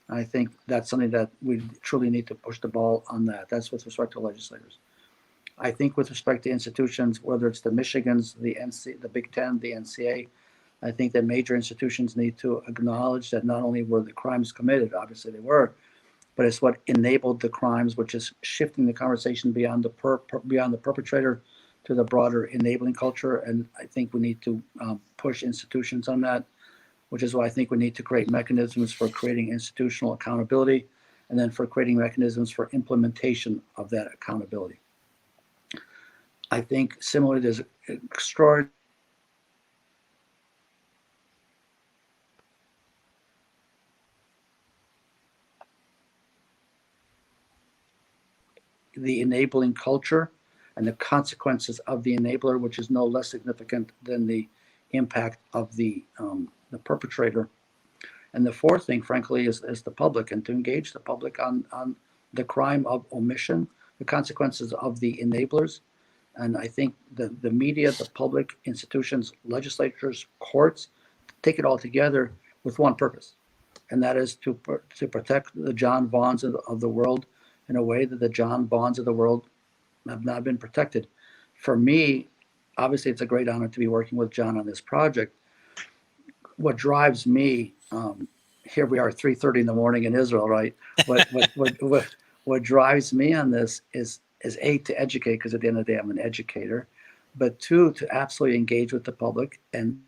I think that's something that we truly need to push the ball on that. That's with respect to legislators. I think with respect to institutions, whether it's the Michigans, the Big Ten, the NCA, I think that major institutions need to acknowledge that not only were the crimes committed, obviously they were, but it's what enabled the crimes, which is shifting the conversation beyond the perpetrator to the broader enabling culture. And I think we need to push institutions on that, which is why I think we need to create mechanisms for creating institutional accountability and then for creating mechanisms for implementation of that accountability. I think similarly, there's extraordinary the enabling culture and the consequences of the enabler, which is no less significant than the impact of the perpetrator. And the fourth thing, frankly, is the public, and to engage the public on the crime of omission, the consequences of the enablers. And I think the media, the public, institutions, legislatures, courts, take it all together with one purpose, and that is to protect the John Vaughns of the world in a way that the John Vaughns of the world have not been protected. For me, obviously, it's a great honor to be working with John on this project. What drives me, here we are, 3:30 in the morning in Israel, right? What drives me on this is A, to educate, because at the end of the day, I'm an educator, but two, to absolutely engage with the public and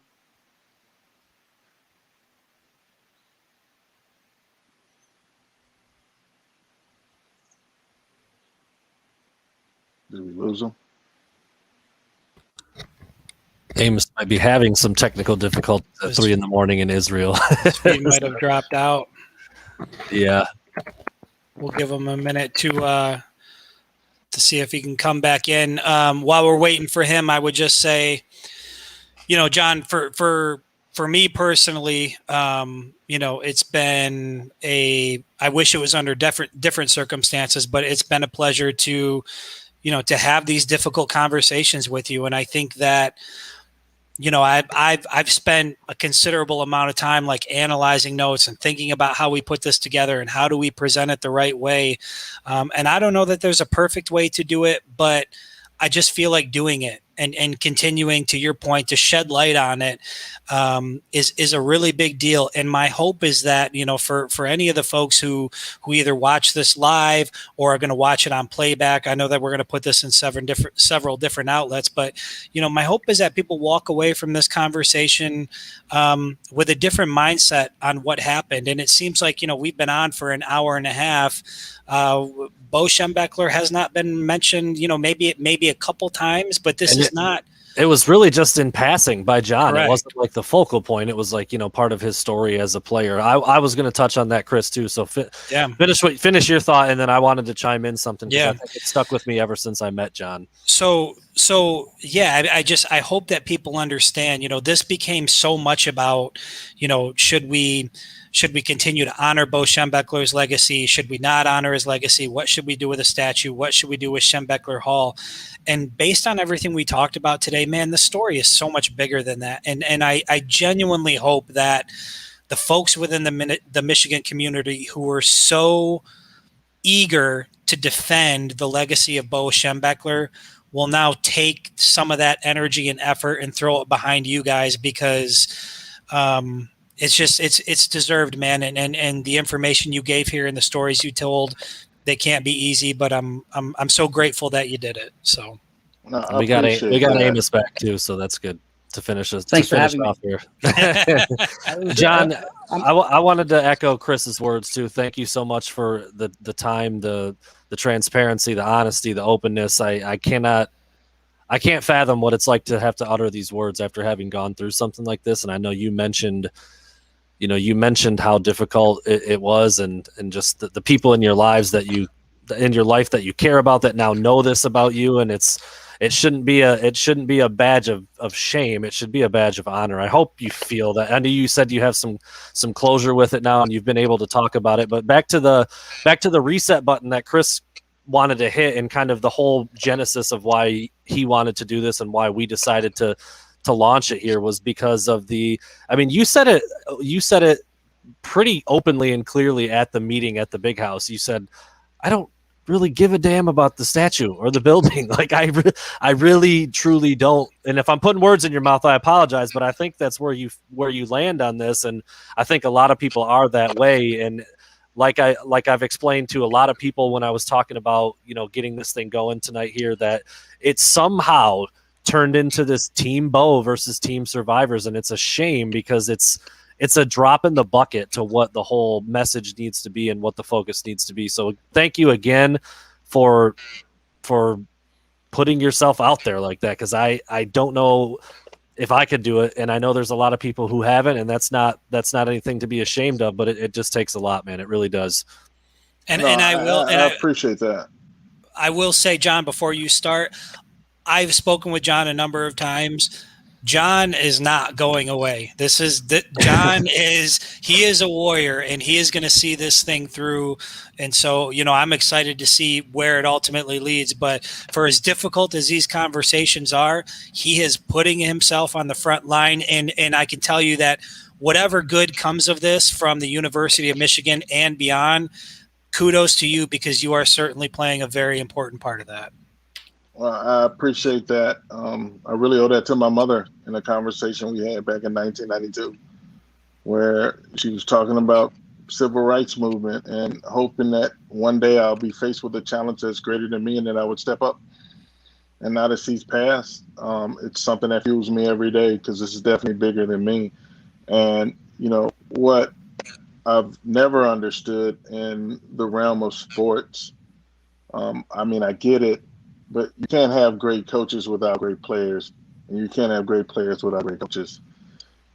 Did we lose them? Amos might be having some technical difficulties at 3 a.m. in Israel. He might have dropped out. Yeah. We'll give him a minute to see if he can come back in. While we're waiting for him, I would just say, John, for me personally, it's been I wish it was under different circumstances, but it's been a pleasure to have these difficult conversations with you. And I think that, I've spent a considerable amount of time analyzing notes and thinking about how we put this together and how do we present it the right way. And I don't know that there's a perfect way to do it, but I just feel like doing it and continuing, to your point, to shed light on it is a really big deal. And my hope is that, for any of the folks who either watch this live or are going to watch it on playback, I know that we're going to put this in several different outlets, but, my hope is that people walk away from this conversation with a different mindset on what happened. And it seems like, we've been on for an hour and a half. Bo Schembechler has not been mentioned, maybe a couple times, but this is not. It was really just in passing by John. Correct. It wasn't like the focal point. It was part of his story as a player. I was going to touch on that, Chris, too. So finish your thought, and then I wanted to chime in something. Yeah, I think it stuck with me ever since I met John. So yeah, I hope that people understand. This became so much about, should we continue to honor Bo Schembechler's legacy? Should we not honor his legacy? What should we do with the statue? What should we do with Schembechler Hall? And based on everything we talked about today, man, the story is so much bigger than that. And I genuinely hope that the folks within the Michigan community who were so eager to defend the legacy of Bo Schembechler will now take some of that energy and effort and throw it behind you guys, because it's deserved, man. And the information you gave here and the stories you told, they can't be easy, but I'm so grateful that you did it. So No, we got that. Amos back too, so that's good to finish us. Thanks to for finish having off me. here. John, I wanted to echo Chris's words too. Thank you so much for the time, the transparency, the honesty, the openness. I can't fathom what it's like to have to utter these words after having gone through something like this. And I know you mentioned how difficult it was, and just the people in your lives that you care about that now know this about you, and it shouldn't be a badge of shame. It should be a badge of honor. I hope you feel that. I know you said you have some closure with it now, and you've been able to talk about it. But back to the reset button that Chris wanted to hit, and kind of the whole genesis of why he wanted to do this and why we decided to launch it here was because of you said it pretty openly and clearly at the meeting at the big house. You said, I don't really give a damn about the statue or the building. Like I really truly don't. And if I'm putting words in your mouth, I apologize, but I think that's where you land on this. And I think a lot of people are that way. And like I've explained to a lot of people when I was talking about, getting this thing going tonight here, that it somehow turned into this Team Bo versus Team Survivors. And it's a shame, because it's a drop in the bucket to what the whole message needs to be and what the focus needs to be. So thank you again for putting yourself out there like that, because I don't know if I could do it, and I know there's a lot of people who haven't, and that's not anything to be ashamed of, but it just takes a lot, man. It really does. I appreciate that. I will say, John, before you start, I've spoken with John a number of times. John is not going away. John he is a warrior, and he is going to see this thing through. And so, I'm excited to see where it ultimately leads. But for as difficult as these conversations are, he is putting himself on the front line. And I can tell you that whatever good comes of this from the University of Michigan and beyond, kudos to you, because you are certainly playing a very important part of that. Well, I appreciate that. I really owe that to my mother in a conversation we had back in 1992, where she was talking about civil rights movement and hoping that one day I'll be faced with a challenge that's greater than me and that I would step up. And now that she's passed, it's something that fuels me every day, because this is definitely bigger than me. And, what I've never understood in the realm of sports, I get it, but you can't have great coaches without great players, and you can't have great players without great coaches.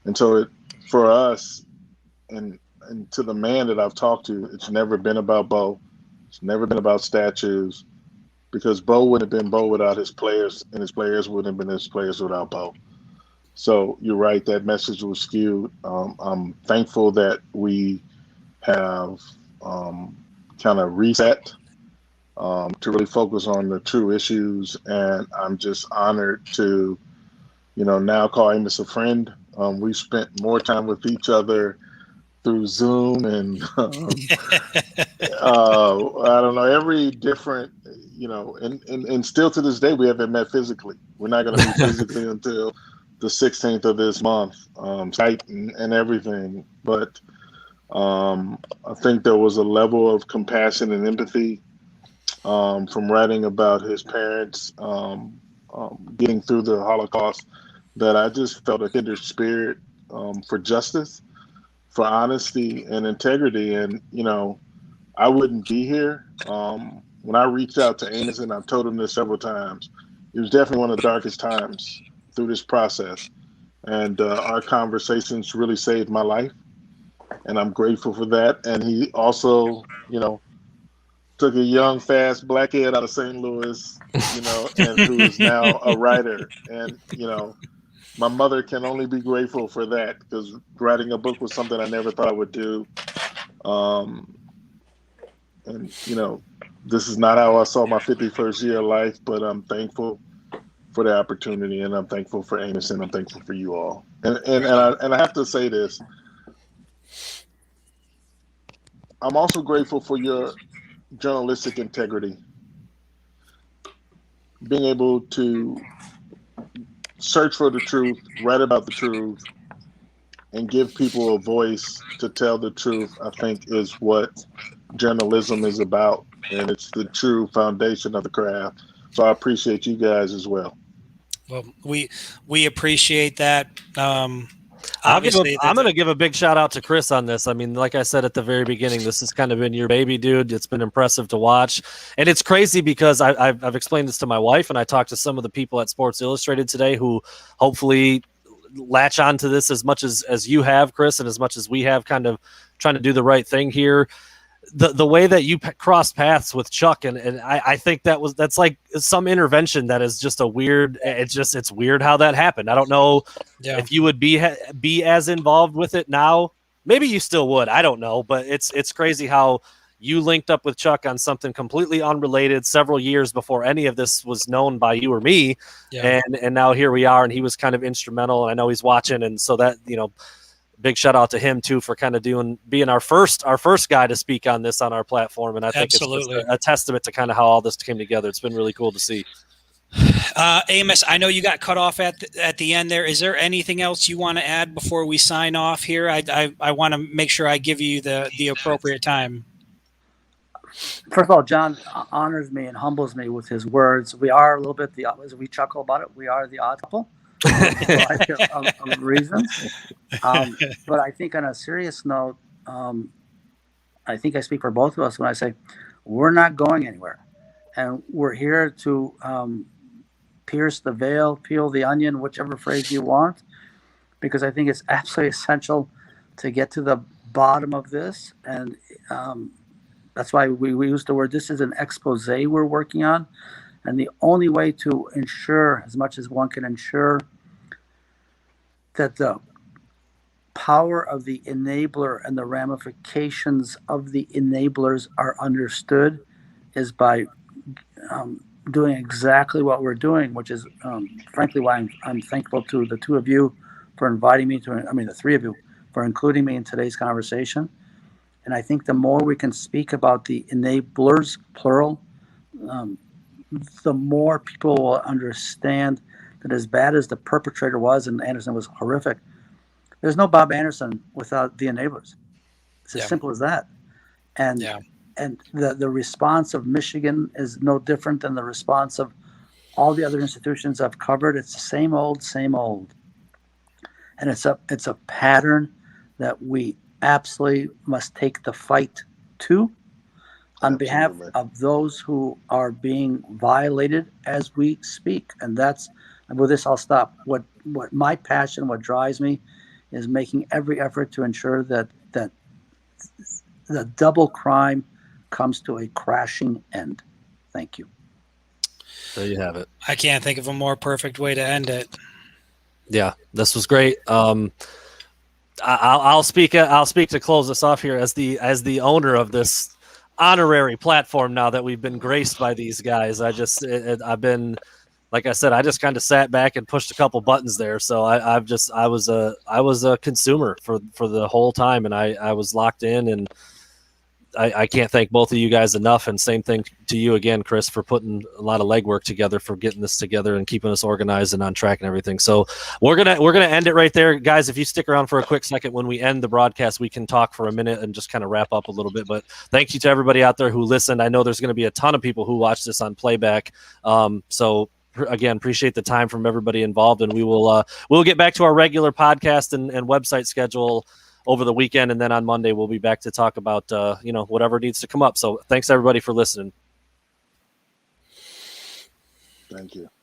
And so for us, and to the man that I've talked to, it's never been about Bo. It's never been about statues, because Bo wouldn't have been Bo without his players, and his players wouldn't have been his players without Bo. So you're right, that message was skewed. I'm thankful that we have kind of reset to really focus on the true issues. And I'm just honored to, now call Amos a friend. We spent more time with each other through Zoom and, I don't know, every different, and still to this day, we haven't met physically. We're not going to meet physically until the 16th of this month, Skype and everything. But I think there was a level of compassion and empathy from writing about his parents getting through the Holocaust, that I just felt a kindred spirit for justice, for honesty and integrity. And, I wouldn't be here. When I reached out to Amos, and I've told him this several times, it was definitely one of the darkest times through this process. And our conversations really saved my life, and I'm grateful for that. And he also, took a young, fast black kid out of St. Louis, and who is now a writer. And, my mother can only be grateful for that, because writing a book was something I never thought I would do. And, this is not how I saw my 51st year of life, but I'm thankful for the opportunity, and I'm thankful for Amos, and I'm thankful for you all. And I have to say this, I'm also grateful for your journalistic integrity, being able to search for the truth, write about the truth, and give people a voice to tell the truth, I think is what journalism is about. And it's the true foundation of the craft. So I appreciate you guys as well. Well, we appreciate that. I'm Obviously, going to give a big shout out to Chris on this. I mean, like I said at the very beginning, this has kind of been your baby, dude. It's been impressive to watch. And it's crazy because I've explained this to my wife, and I talked to some of the people at Sports Illustrated today who hopefully latch on to this as much as you have, Chris, and as much as we have, kind of trying to do the right thing here. The way that you crossed paths with Chuck, and I think that's like some intervention that is just a weird. It's weird how that happened. I don't know if you would be as involved with it now. Maybe you still would. I don't know, but it's crazy how you linked up with Chuck on something completely unrelated several years before any of this was known by you or me, and now here we are, and he was kind of instrumental, and I know he's watching, and so that big shout out to him too for kind of being our first guy to speak on this on our platform. And I think Absolutely. It's just a testament to kind of how all this came together. It's been really cool to see. Amos, I know you got cut off at the end there. Is there anything else you want to add before we sign off here? I want to make sure I give you the appropriate time. First of all, John honors me and humbles me with his words. We are a little bit as we chuckle about it, we are the odd couple. Of reasons. But I think on a serious note, I think I speak for both of us when I say we're not going anywhere. And we're here to pierce the veil, peel the onion, whichever phrase you want, because I think it's absolutely essential to get to the bottom of this. And that's why we use the word, this is an expose we're working on. And the only way to ensure, as much as one can ensure, that the power of the enabler and the ramifications of the enablers are understood is by doing exactly what we're doing, which is frankly why I'm thankful to the two of you for inviting me the three of you for including me in today's conversation. And I think the more we can speak about the enablers, plural, the more people will understand that as bad as the perpetrator was, and Anderson was horrific, there's no Bob Anderson without the enablers. It's as simple as that. And the response of Michigan is no different than the response of all the other institutions I've covered. It's the same old. And it's a pattern that we absolutely must take the fight to. On behalf of those who are being violated as we speak. And with this, I'll stop. What my passion, what drives me, is making every effort to ensure that the double crime comes to a crashing end. Thank you. There you have it. I can't think of a more perfect way to end it. Yeah, this was great. I'll speak to close us off here as the owner of this honorary platform now that we've been graced by these guys. I've been, like I said, I just kind of sat back and pushed a couple buttons there. So I was a consumer for the whole time, and I was locked in, and I can't thank both of you guys enough. And same thing to you again, Chris, for putting a lot of legwork together, for getting this together and keeping us organized and on track and everything. So we're gonna end it right there, guys. If you stick around for a quick second, when we end the broadcast, we can talk for a minute and just kind of wrap up a little bit. But thank you to everybody out there who listened. I know there's going to be a ton of people who watch this on playback. So again, appreciate the time from everybody involved, and we'll get back to our regular podcast and website schedule over the weekend, and then on Monday we'll be back to talk about whatever needs to come up. So thanks everybody for listening. Thank you.